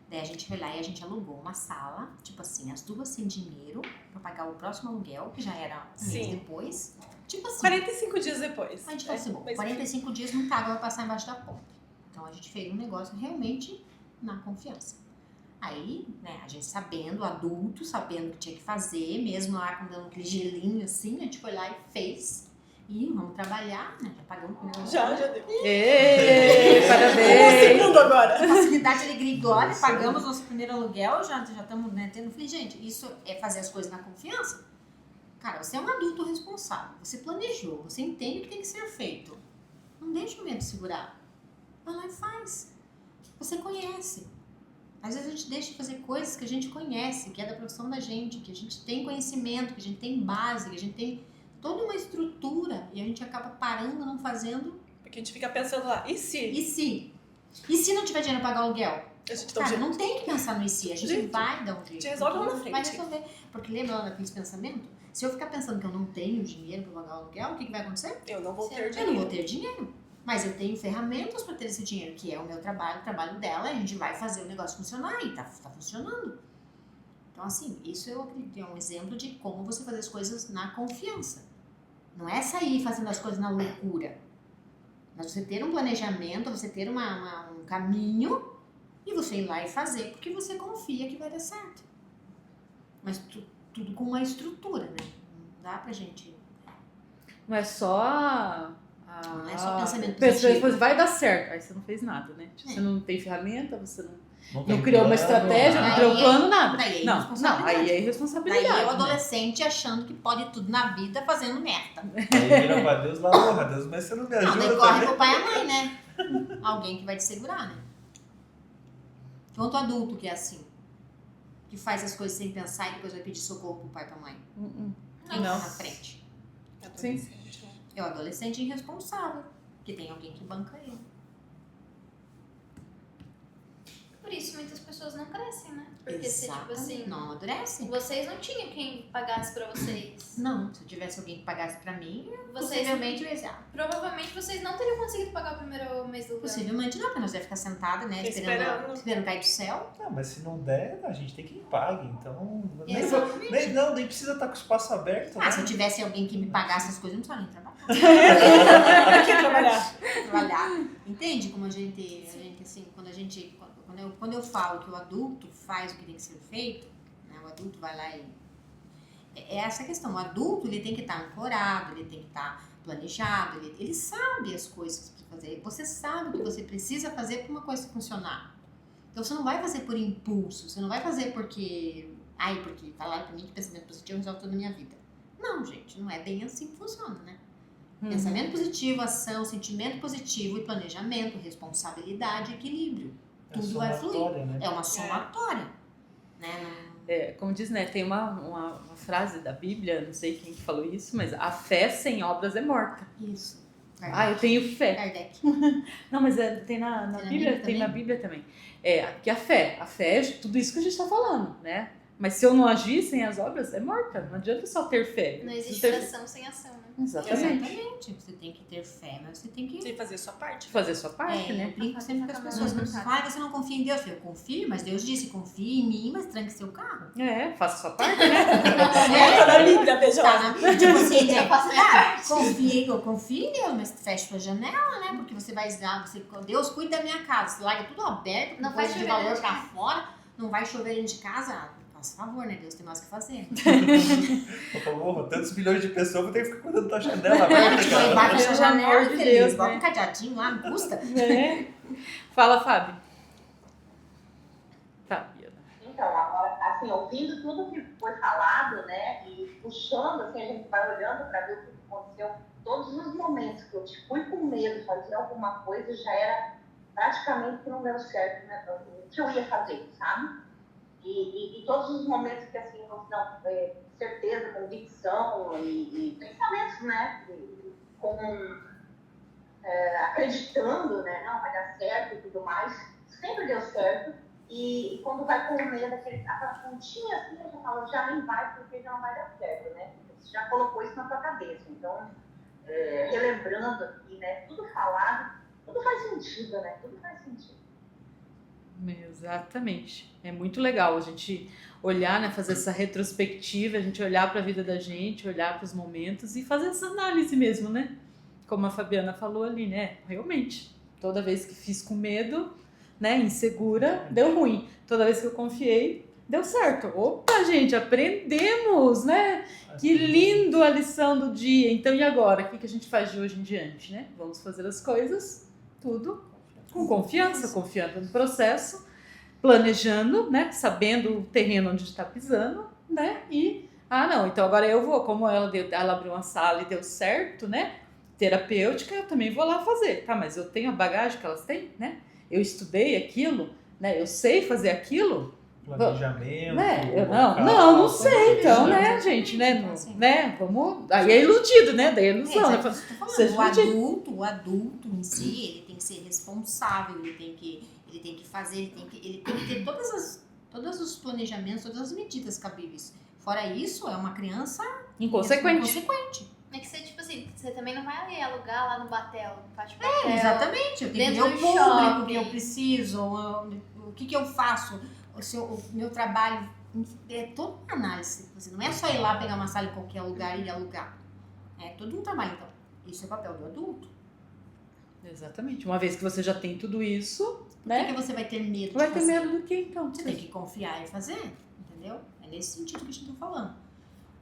Daí a gente foi lá e a gente alugou uma sala, tipo assim, as duas sem dinheiro pra pagar o próximo aluguel, que já era um mês Sim. depois. Tipo assim, 45 dias depois. a gente falou assim, bom, Mas- 45 dias não paga, vai passar embaixo da ponte. Então a gente fez um negócio realmente na confiança. Aí, né, a gente sabendo, adulto, sabendo o que tinha que fazer, mesmo lá com dando aquele gelinho assim, a gente foi lá e fez. E vamos trabalhar, né? Já pagamos o primeiro Já aluguel. deu. Ê, Um parabéns! segundo agora. Facilidade, alegria e glória, Isso. pagamos nosso primeiro aluguel, já estamos, né, tendo. Falei, gente, isso é fazer as coisas na confiança? Cara, você é um adulto responsável, você planejou, você entende o que tem que ser feito. Não deixa o medo segurar. Vai lá e faz. Você conhece. Às vezes a gente deixa de fazer coisas que a gente conhece, que é da profissão da gente, que a gente tem conhecimento, que a gente tem base, que a gente tem toda uma estrutura e a gente acaba parando, não fazendo. Porque a gente fica pensando lá, e se? E se? E se não tiver dinheiro para pagar o aluguel? A gente dá um Cara, jeito. não tem que pensar no IC, a gente Gente, vai dar um jeito. gente resolve lá na Porque vai frente. resolver. Porque lembra lá daqueles pensamentos? Se eu ficar pensando que eu não tenho dinheiro para pagar o aluguel, o que vai acontecer? Eu não vou ter Eu não dinheiro. vou ter dinheiro. Mas eu tenho ferramentas para ter esse dinheiro, que é o meu trabalho, o trabalho dela, e a gente vai fazer o negócio funcionar e tá funcionando. Então, assim, isso eu acredito é um exemplo de como você fazer as coisas na confiança. Não é sair fazendo as coisas na loucura. Mas você ter um planejamento, você ter um caminho e você ir lá e fazer porque você confia que vai dar certo. Mas tudo com uma estrutura, né? Não dá pra gente... Não é só Não é só pensamento pessoa positivo. vai dar certo. Aí você não fez nada, né? Tipo, É. Você não tem ferramenta, você não tem criou uma plano, estratégia, não Daí criou é- plano, nada. daí é Não, irresponsabilidade. aí é Daí irresponsabilidade. eu, né? adolescente, achando que pode tudo na vida fazendo merda. Aí vira pra Deus lá, porra, Deus, mas você não me Não, daí ajuda corre também. pro pai e a mãe, né? Alguém que vai te segurar, né? Quanto adulto que é assim, que faz as coisas sem pensar e depois vai pedir socorro pro pai e pra mãe. Quem Não. tá na frente? Sim. É o adolescente irresponsável, que tem alguém que banca ele. Por isso muitas pessoas não crescem, né? Porque se, tipo Exatamente. assim, Não amadurece. vocês não tinham quem pagasse pra vocês. Não, se eu tivesse alguém que pagasse pra mim, Vocês, possivelmente eu ia dizer, provavelmente vocês não teriam conseguido pagar o primeiro mês do aluguel. possivelmente não, porque nós ia ficar sentada, né, esperando cair do céu. Não, mas se não der, a gente tem que ir pague. Então, Exatamente. nem precisa estar com o espaço aberto. Ah, né? se eu tivesse alguém que me pagasse as coisas, eu não precisava nem trabalhar. Tem que trabalhar. Trabalhar. Entende como a gente assim, quando eu falo que o adulto faz o que tem que ser feito, né, o adulto vai lá e... É essa a questão, o adulto ele tem que estar ancorado, ele tem que estar planejado, ele sabe as coisas para fazer, você sabe o que você precisa fazer para uma coisa funcionar. Então você não vai fazer por impulso, você não vai fazer porque falaram para mim que pensamento positivo resolve toda a minha vida. Não, gente, não é bem assim que funciona, né? Pensamento positivo, ação, sentimento positivo e planejamento, responsabilidade, equilíbrio. É Tudo vai fluir. somatória, né? É uma somatória, né? Como diz, né? Tem uma frase da Bíblia, não sei quem que falou isso, mas a fé sem obras é morta. Isso. Eu tenho fé. Kardec. Não, mas tem na Tem na Bíblia, Bíblia tem na também? Bíblia também. Que a fé é tudo isso que a gente está falando, né? Mas se eu não agir sem as obras, é morta. Não adianta só ter fé. Não Preciso existe ter oração sem ação, né? Exatamente. Exatamente. Você tem que ter fé, mas você tem que... Tem que fazer a sua parte. Fazer sua parte, Eu né? brinco sempre com as pessoas. Quando você fala, você não confia em Deus. Eu confio, mas Deus disse, confie em mim, mas tranque seu carro. Faça sua parte, né? Tá na Bíblia, beijão. Tá, né? Tipo assim, Eu faço a minha parte. confie em Deus, mas feche sua janela, né? Porque você vai dar, Deus cuida da minha casa. Você larga tudo aberto, com Não coisa vai de chover valor dentro de pra casa. fora, não vai chover dentro de casa. Faz favor, né? Deus tem mais o que fazer. Por favor, tantos milhões de pessoas, vou ter que ficar cuidando da janela aberta, Vai cara. fechar a Pelo janela, amor de feliz. Deus, Bota né? um cadeadinho lá, não custa. Fala, Fábio. Fabiana. Então, agora, assim, ouvindo tudo que foi falado, né, e puxando, assim, a gente vai olhando para ver o que aconteceu, todos os momentos que eu fui com medo de fazer alguma coisa, já era praticamente que não deu certo, né, o que eu ia fazer, sabe? E todos os momentos que, assim, certeza, convicção e pensamentos, né, acreditando, né, não, vai dar certo e tudo mais, sempre deu certo. E quando vai com medo, aquela pontinha assim, eu já falo, já nem vai, porque já não vai dar certo, né? Você já colocou isso na sua cabeça. Então, relembrando aqui, né, tudo falado, tudo faz sentido, né? Tudo faz sentido. Exatamente. É muito legal a gente olhar, né, fazer essa retrospectiva, a gente olhar para a vida da gente, olhar para os momentos e fazer essa análise mesmo, né? Como a Fabiana falou ali, né? Realmente, toda vez que fiz com medo, né, insegura, deu ruim. Toda vez que eu confiei, deu certo. Opa, gente, aprendemos, né? Que lindo a lição do dia. Então, e agora? O que a gente faz de hoje em diante, né? Vamos fazer as coisas, tudo com confiança, confiando no processo, planejando, né? Sabendo o terreno onde está pisando, né? E, não, então agora eu vou, como ela abriu uma sala e deu certo, né? Terapêutica, eu também vou lá fazer, tá? Mas eu tenho a bagagem que elas têm, né? Eu estudei aquilo, né? Eu sei fazer aquilo. Planejamento. Né? Eu local, não sei, então, né, gente, né? Então, assim. Né? Vamos. Aí é iludido, né? Daí é ilusão, né? Isso que eu tô Seja falando. O adulto em si, ele tem que ser responsável, ele tem que fazer, ele tem que ter todos os planejamentos, todas as medidas cabíveis. Fora isso, é uma criança inconsequente. É que você, tipo assim, você também não vai ali alugar lá no Batel, no pátio Batel. Exatamente, eu tenho que ver Dentro o do público shopping. que eu preciso, o que eu faço, o meu trabalho, é toda uma análise. Você não é só ir lá pegar uma sala em qualquer lugar e alugar. É todo um trabalho, então. Isso é o papel do adulto. Exatamente. Uma vez que você já tem tudo isso, Por né? que você vai ter medo Vai de ter fazer? medo do que então? Você tem que confiar e fazer, entendeu? É nesse sentido que a gente tá falando.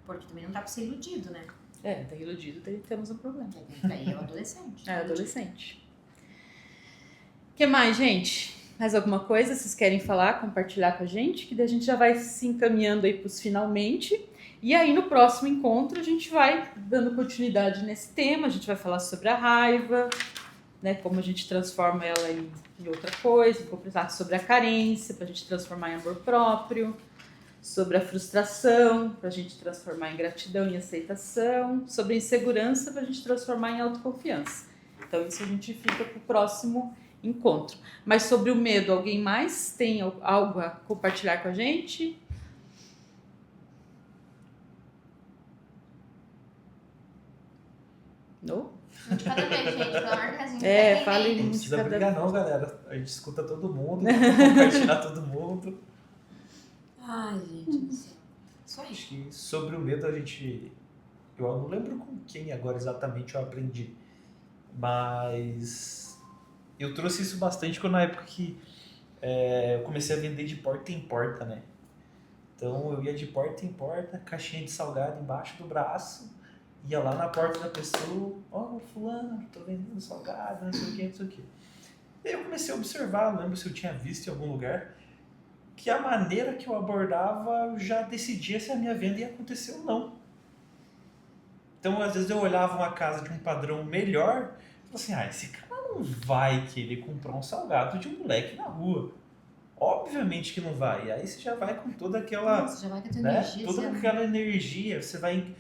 Porque também não dá pra ser iludido, né? Tá iludido, daí temos um problema. Aí é o adolescente. É adolescente. O que mais, gente? Mais alguma coisa vocês querem falar, compartilhar com a gente? Que daí a gente já vai se encaminhando aí pros finalmente. E aí no próximo encontro a gente vai dando continuidade nesse tema. A gente vai falar sobre a raiva, né? Como a gente transforma ela em outra coisa. Conversar sobre a carência, pra gente transformar em amor próprio. Sobre a frustração, pra gente transformar em gratidão e aceitação. Sobre a insegurança, pra gente transformar em autoconfiança. Então isso a gente fica pro próximo encontro. Mas sobre o medo, alguém mais tem algo a compartilhar com a gente? Não? Um de cada vez, gente, pelo amor de Deus. Não tem fale ninguém. Não um de precisa cada brigar não, galera. A gente escuta todo mundo, compartilhar todo mundo. Ai, gente do céu. Isso aí. Acho que sobre o medo eu não lembro com quem agora exatamente eu aprendi, mas eu trouxe isso bastante na época que eu comecei a vender de porta em porta, né? Então eu ia de porta em porta, caixinha de salgado embaixo do braço, ia lá na porta da pessoa, fulano, tô vendendo salgado, não sei o que, não sei o que. E aí eu comecei a observar, não lembro se eu tinha visto em algum lugar, que a maneira que eu abordava, eu já decidia se a minha venda ia acontecer ou não. Então, às vezes eu olhava uma casa de um padrão melhor e falava assim, esse cara não vai querer comprar um salgado de um moleque na rua. Obviamente que não vai. E aí você já vai com toda aquela... Você já vai com a tua né? energia. Toda assim, aquela energia, você vai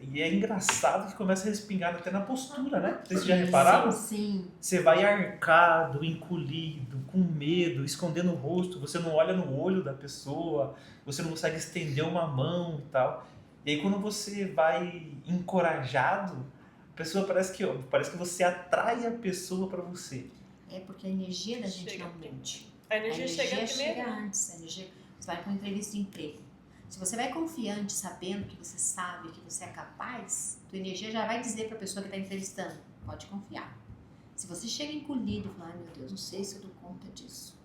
E é engraçado que começa a respingar até na postura, né? Vocês já repararam? Sim. Você vai arcado, encolhido, com medo, escondendo o rosto, você não olha no olho da pessoa, você não consegue estender uma mão e tal. E aí quando você vai encorajado, a pessoa parece que você atrai a pessoa para você. É porque a energia da gente Chega não mente. A energia chega chega primeiro. antes. A energia, você vai para uma entrevista de emprego. Se você vai confiante, sabendo que você sabe, que você é capaz, tua energia já vai dizer para a pessoa que está entrevistando, pode confiar. Se você chega encolhido e fala, ai meu Deus, não sei se eu dou conta disso.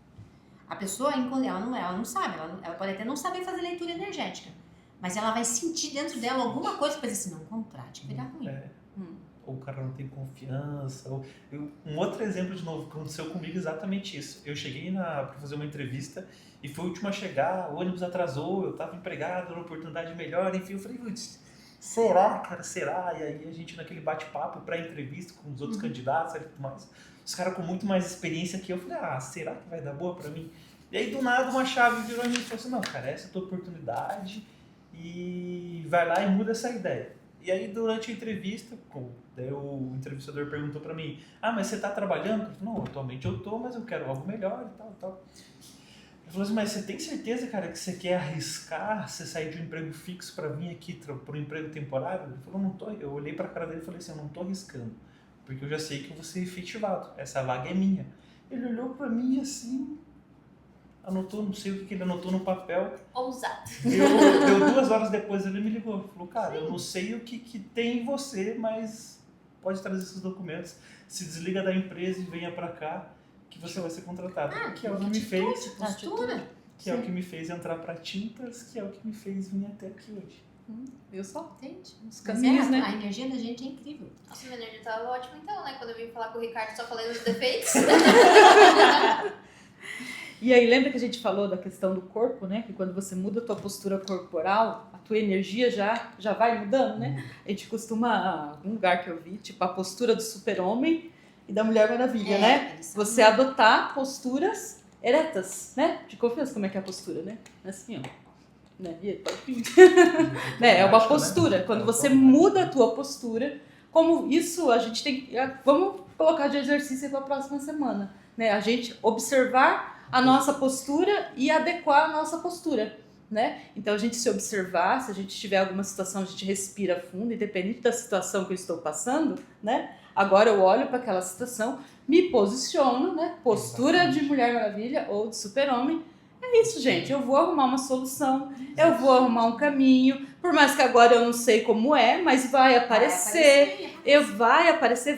A pessoa encolhida, ela não sabe, ela pode até não saber fazer leitura energética, mas ela vai sentir dentro dela alguma coisa para dizer assim, não contrate, vai dar ruim. Ou o cara não tem confiança. Um outro exemplo de novo que aconteceu comigo exatamente isso. Eu cheguei para fazer uma entrevista e fui o último a chegar, o ônibus atrasou, eu estava empregado, era uma oportunidade melhor, enfim, eu falei, putz, será, cara, será? E aí a gente naquele bate-papo, pré-entrevista com os outros candidatos e tudo mais, os caras com muito mais experiência que eu, falei, será que vai dar boa pra mim? E aí do nada uma chave virou em mim e falou assim, não, cara, essa é a tua oportunidade e vai lá e muda essa ideia. E aí durante a entrevista, daí o entrevistador perguntou pra mim, mas você tá trabalhando? Eu falei, não, atualmente eu tô, mas eu quero algo melhor e tal. Ele falou assim, mas você tem certeza, cara, que você quer arriscar você sair de um emprego fixo para vir aqui para um emprego temporário? Ele falou, não tô. Eu olhei para a cara dele e falei assim, eu não tô arriscando, porque eu já sei que eu vou ser efetivado, essa vaga é minha. Ele olhou para mim assim, anotou, não sei o que ele anotou no papel. Ousado. Deu 2 horas depois ele me ligou, falou, cara, eu não sei o que tem em você, mas pode trazer esses documentos, se desliga da empresa e venha para cá, que você vai ser contratado. Que é o que me fez. Postura. Que é o que me fez entrar para Tintas, que é o que me fez vir até aqui hoje. Viu só? Entende? Os caminhos, né? A energia da gente é incrível. Nossa, minha energia tava ótima então, né? Quando eu vim falar com o Ricardo, só falei os defeitos. E aí, lembra que a gente falou da questão do corpo, né? Que quando você muda a tua postura corporal, a tua energia já vai mudando, né? A gente costuma, algum lugar que eu vi, tipo a postura do super-homem e da Mulher Maravilha, né? Você adotar posturas eretas, né? De confiança, como é que é a postura, né? Assim, ó. Né? E aí, pode vir. Né? É uma postura. Quando você muda a tua postura, como isso a gente tem que... Vamos colocar de exercício para a próxima semana, né? A gente observar a nossa postura e adequar a nossa postura, né? Então a gente se observar, se a gente tiver alguma situação, a gente respira fundo, independente da situação que eu estou passando, né? Agora eu olho para aquela situação, me posiciono, né? Postura de Mulher Maravilha ou de Super-Homem. É isso, gente. Eu vou arrumar uma solução, eu vou arrumar um caminho. Por mais que agora eu não sei como é, mas vai aparecer.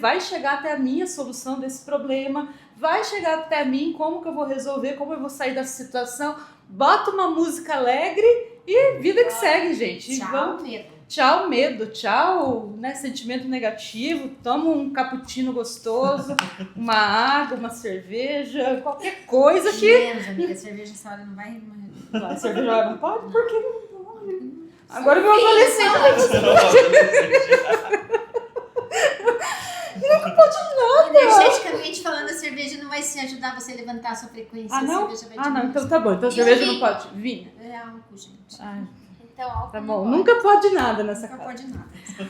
Vai chegar até a minha solução desse problema. Vai chegar até mim como que eu vou resolver, como eu vou sair dessa situação. Bota uma música alegre e vida que segue, gente. Tchau, medo. Tchau, medo. Tchau, né, sentimento negativo. Toma um cappuccino gostoso, uma água, uma cerveja, qualquer coisa que... Menos, amiga. Cerveja essa hora não vai... A cerveja não pode? Por que não pode? Agora o meu adolescente vai não pode nada. Energeticamente falando, a cerveja não vai se ajudar você a levantar a sua frequência. Ah, não? A cerveja vai Não, então tá bom. Então a cerveja não vinho? pode. Vinho. É álcool, gente. Ah, Então, álcool tá não bom. pode. Nunca pode nada nessa Nunca casa. pode nada.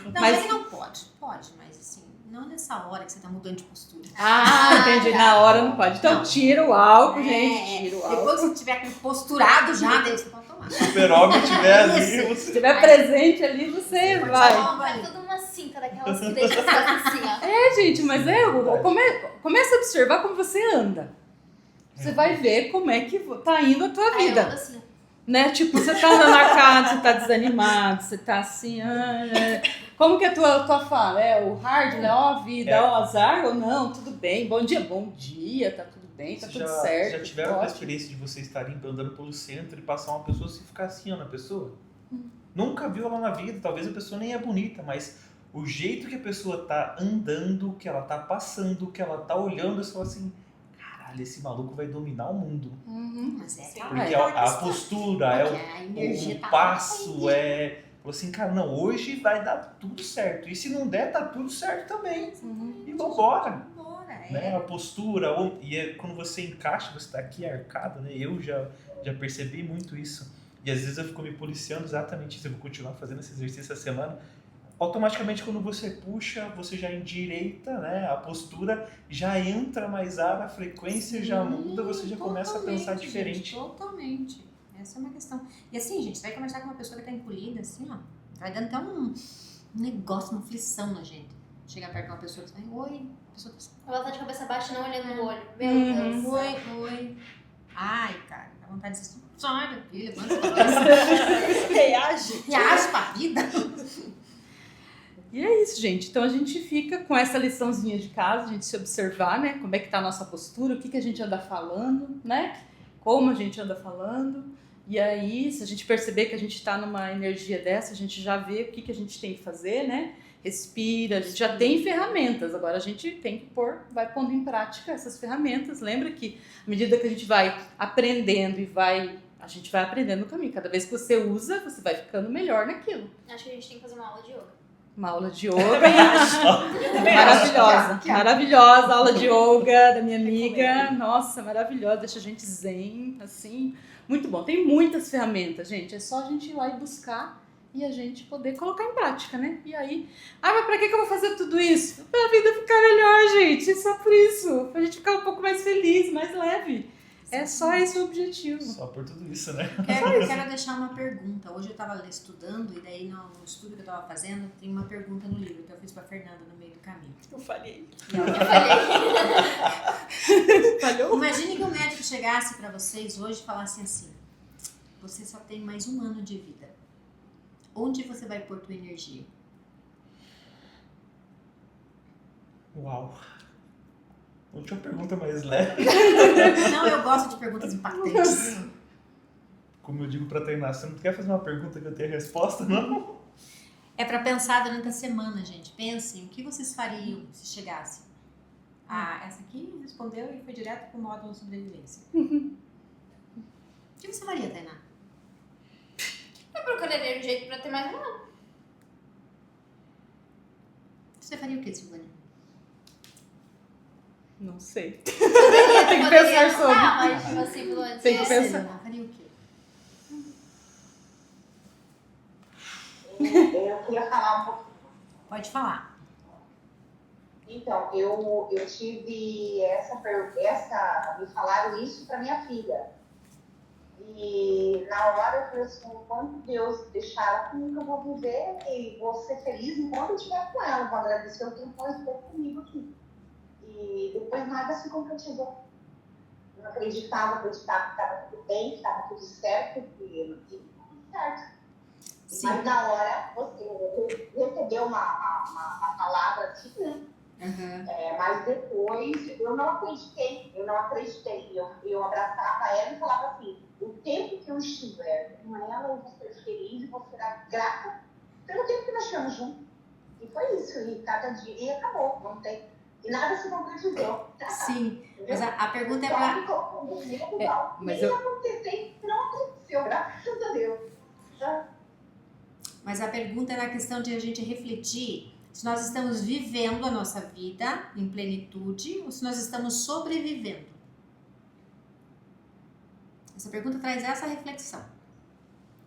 Não, Mas- mas não pode. Pode, mas assim, não nessa hora que você tá mudando de postura. Entendi. Na hora não pode. Então Não. tira o álcool, É, gente. Tira o álcool. Depois que você tiver posturado já, daí você pode tomar. Se o super-homem estiver ali, Isso. Se você... tiver presente ali, você vai. Vai tudo uma cinta daquelas que deixa assim, ó. É, gente, mas começa a observar como você anda. Você vai ver como é que tá indo a tua Aí eu vida. ando assim, Né? Tipo, você tá andando na casa, você tá desanimado, você tá assim... Como que é a tua fala? É o hard, né? Ó, a vida, ó, azar ou não? Tudo bem, bom dia, tá tudo bem, tá tudo certo. Já tiveram a ótimo. experiência de você estar andando pelo centro e passar uma pessoa e ficar assim, ó, na pessoa? Nunca viu ela na vida, talvez a pessoa nem é bonita, mas o jeito que a pessoa tá andando, que ela tá passando, que ela tá olhando, você fala assim, caralho, esse maluco vai dominar o mundo. Mas é Porque aquela a questão. postura, Porque a energia o tá passo, lá. falou assim, cara, não, hoje vai dar tudo certo. E se não der, tá tudo certo também. E vambora. Bora, Né? A postura, quando você encaixa, você tá aqui arcado, né? Eu já percebi muito isso. E às vezes eu fico me policiando exatamente isso. Eu vou continuar fazendo esse exercício essa semana. automaticamente quando você puxa, você já endireita, né, a postura, já entra mais ar, a frequência já muda, você já começa a pensar Totalmente, diferente. gente, totalmente. Essa é uma questão. E assim, gente, você vai conversar com uma pessoa que tá encolhida, assim, ó, vai dando até um negócio, uma aflição na gente. Chegar perto de uma pessoa que fala, oi, a pessoa tá Ela tá de cabeça baixa, não olhando no olho. Meu Deus. oi. Ai, cara, dá vontade de dizer, sai daqui, levanta a cabeça. Reage. Reage pra vida. E é isso, gente. Então a gente fica com essa liçãozinha de casa, a gente se observar, né? Como é que tá a nossa postura, o que a gente anda falando, né? Como a gente anda falando. E aí, se a gente perceber que a gente tá numa energia dessa, a gente já vê o que a gente tem que fazer, né? Respira, a gente já tem ferramentas, agora a gente tem que vai pondo em prática essas ferramentas. Lembra que à medida que a gente vai aprendendo a gente vai aprendendo no caminho. Cada vez que você usa, você vai ficando melhor naquilo. Acho que a gente tem que fazer uma aula de yoga. Uma aula de yoga maravilhosa, maravilhosa aula de yoga da minha amiga, nossa, maravilhosa, deixa a gente zen, assim, muito bom. Tem muitas ferramentas, gente, é só a gente ir lá e buscar e a gente poder colocar em prática, né? E aí, mas pra que eu vou fazer tudo isso? Pra vida ficar melhor, gente, só por isso, pra gente ficar um pouco mais feliz, mais leve. É só esse o objetivo. Só por tudo isso, né? Quero deixar uma pergunta. Hoje eu estava estudando e daí no estudo que eu estava fazendo tem uma pergunta no livro que eu fiz para Fernanda no meio do caminho. Eu falhei. Falhou? Imagine que o médico chegasse para vocês hoje e falasse assim: você só tem mais 1 ano de vida. Onde você vai pôr tua energia? Uau! Última pergunta mais leve. Não, eu gosto de perguntas impactantes. Como eu digo pra treinar, você não quer fazer uma pergunta que eu tenha resposta, não? É para pensar durante a semana, gente. Pensem, o que vocês fariam se chegassem? Ah, essa aqui respondeu e foi direto pro módulo sobrevivência. O que você faria, Tainá? Eu procuraria um jeito pra ter mais um ano. Você faria o que, Silvânia? Não sei. Tem que pensar sobre. Mas, tipo assim, pelo menos. Tem que Você, pensar. Silvana, faria o quê? Eu queria falar um pouco. Pode falar. Então, eu tive me falaram isso para minha filha. E na hora eu falei assim, enquanto Deus deixar, como que eu vou viver e vou ser feliz enquanto eu estiver com ela, vou agradecer o tempo que ela esteve comigo aqui. E depois nada se concretizou. Eu não acreditava que estava tudo bem, que estava tudo certo, que não tinha tudo certo. Sim. Mas na hora você recebeu uma palavra assim, né? Uhum. Mas depois eu não acreditei. Eu abraçava ela e falava assim, o tempo que eu estiver com ela, eu vou ser feliz e vou ser grata pelo tempo que nós tivemos juntos. E foi isso, e cada dia, e acabou, não tem. E nada se concretizou. Sim, mas a pergunta é Só para... me colocou no medo, não. mas Nem eu- aconteceu, não aconteceu, graças a Deus. Mas a pergunta é na questão de a gente refletir se nós estamos vivendo a nossa vida em plenitude ou se nós estamos sobrevivendo. Essa pergunta traz essa reflexão.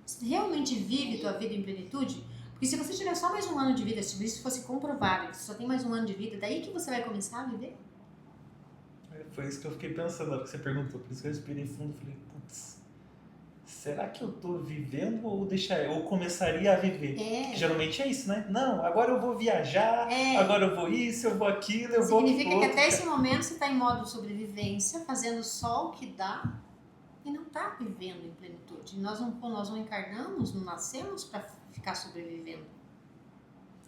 Você realmente vive tua vida em plenitude? Porque se você tiver só mais 1 ano de vida, se isso fosse comprovado, que você só tem mais 1 ano de vida, daí que você vai começar a viver? Foi isso que eu fiquei pensando na hora que você perguntou. Por isso que eu respirei fundo e falei, putz, será que eu tô vivendo ou começaria a viver? Que geralmente é isso, né? Não, agora eu vou viajar, agora eu vou isso, eu vou aquilo, eu vou Significa que outro. até esse momento você está em modo sobrevivência, fazendo só o que dá e não está vivendo em plenitude. Nós não encarnamos, não nascemos para ficar sobrevivendo.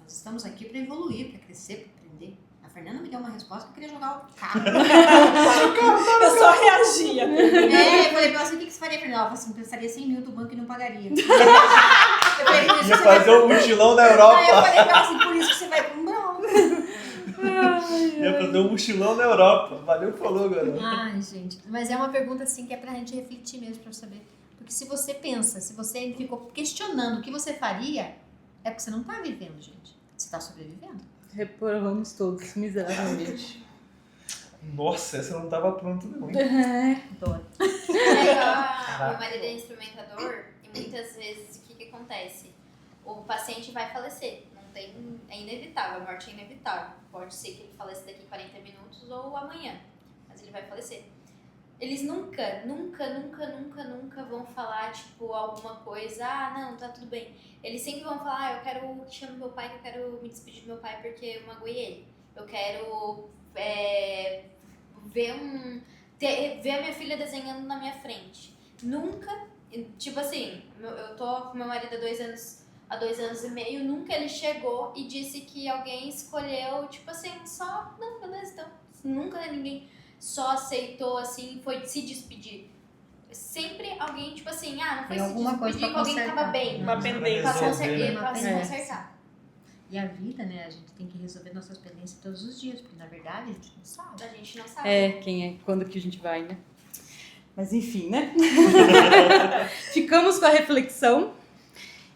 Nós estamos aqui para evoluir, para crescer, para aprender. A Fernanda me deu uma resposta que eu queria jogar o carro. Eu só reagia. Eu falei pra ela assim, o que você faria, Fernanda? Ela falou assim, pensaria 100 mil do banco e não pagaria. Eu falei, por isso Ia que você vai... fazer um mochilão na Europa. Aí eu falei pra ela assim, por isso que você vai pro umbral. Ia fazer um mochilão na Europa. Valeu, falou, garoto. Ai, gente. Mas é uma pergunta assim que é pra gente refletir mesmo, pra saber. Porque se você pensa, se você ficou questionando o que você faria, é porque você não tá vivendo, gente. Você tá sobrevivendo. Reprovamos todos, miseravelmente. Nossa, essa eu não tava pronto não, hein? Adoro. Meu marido é instrumentador e muitas vezes o que acontece? O paciente vai falecer, não é inevitável, a morte é inevitável. Pode ser que ele faleça daqui 40 minutos ou amanhã, mas ele vai falecer. Eles nunca vão falar, tipo, alguma coisa, não, tá tudo bem. Eles sempre vão falar, eu quero que chame meu pai, que eu quero me despedir do meu pai porque eu magoei ele. Eu quero ver a minha filha desenhando na minha frente. Nunca, tipo assim, eu tô com meu marido há 2 anos e meio, nunca ele chegou e disse que alguém escolheu, tipo assim, só, não, beleza, então, nunca ninguém só aceitou, assim, foi se despedir. Sempre alguém, tipo assim, não foi Tem se alguma coisa despedir pra que alguém tava bem. Uma pendência. Pra se É. consertar. E a vida, né? A gente tem que resolver nossas pendências todos os dias, porque na verdade a gente não sabe. A gente não sabe. Quando que a gente vai, né? Mas enfim, né? Ficamos com a reflexão.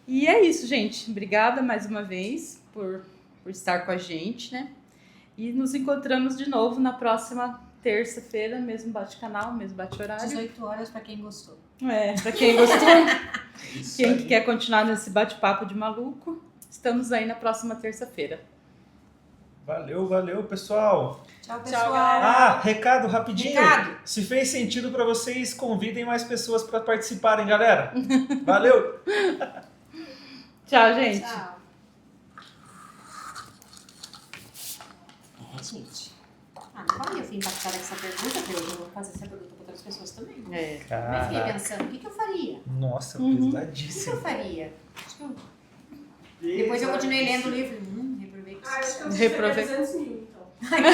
E é isso, gente. Obrigada mais uma vez por estar com a gente, né? E nos encontramos de novo na próxima terça-feira, mesmo bate-canal, mesmo bate-horário. 18 horas pra quem gostou. Pra quem gostou, Isso quem aí. quer continuar nesse bate-papo de maluco, estamos aí na próxima terça-feira. Valeu, pessoal. Tchau, Tchau, pessoal. galera. Recado rapidinho. Recado. Se fez sentido pra vocês, convidem mais pessoas pra participarem, galera. Valeu! Tchau, gente. Tchau. Gente. Não vai eu fui impactada com essa pergunta, porque eu vou fazer essa pergunta para outras pessoas também. Eu fiquei Caraca. pensando, o que eu faria? Nossa, O que pesadíssimo. eu faria? Depois eu continuei lendo o livro. Reprovei. Acho que eu Reprovei. preciso 200 mil, então.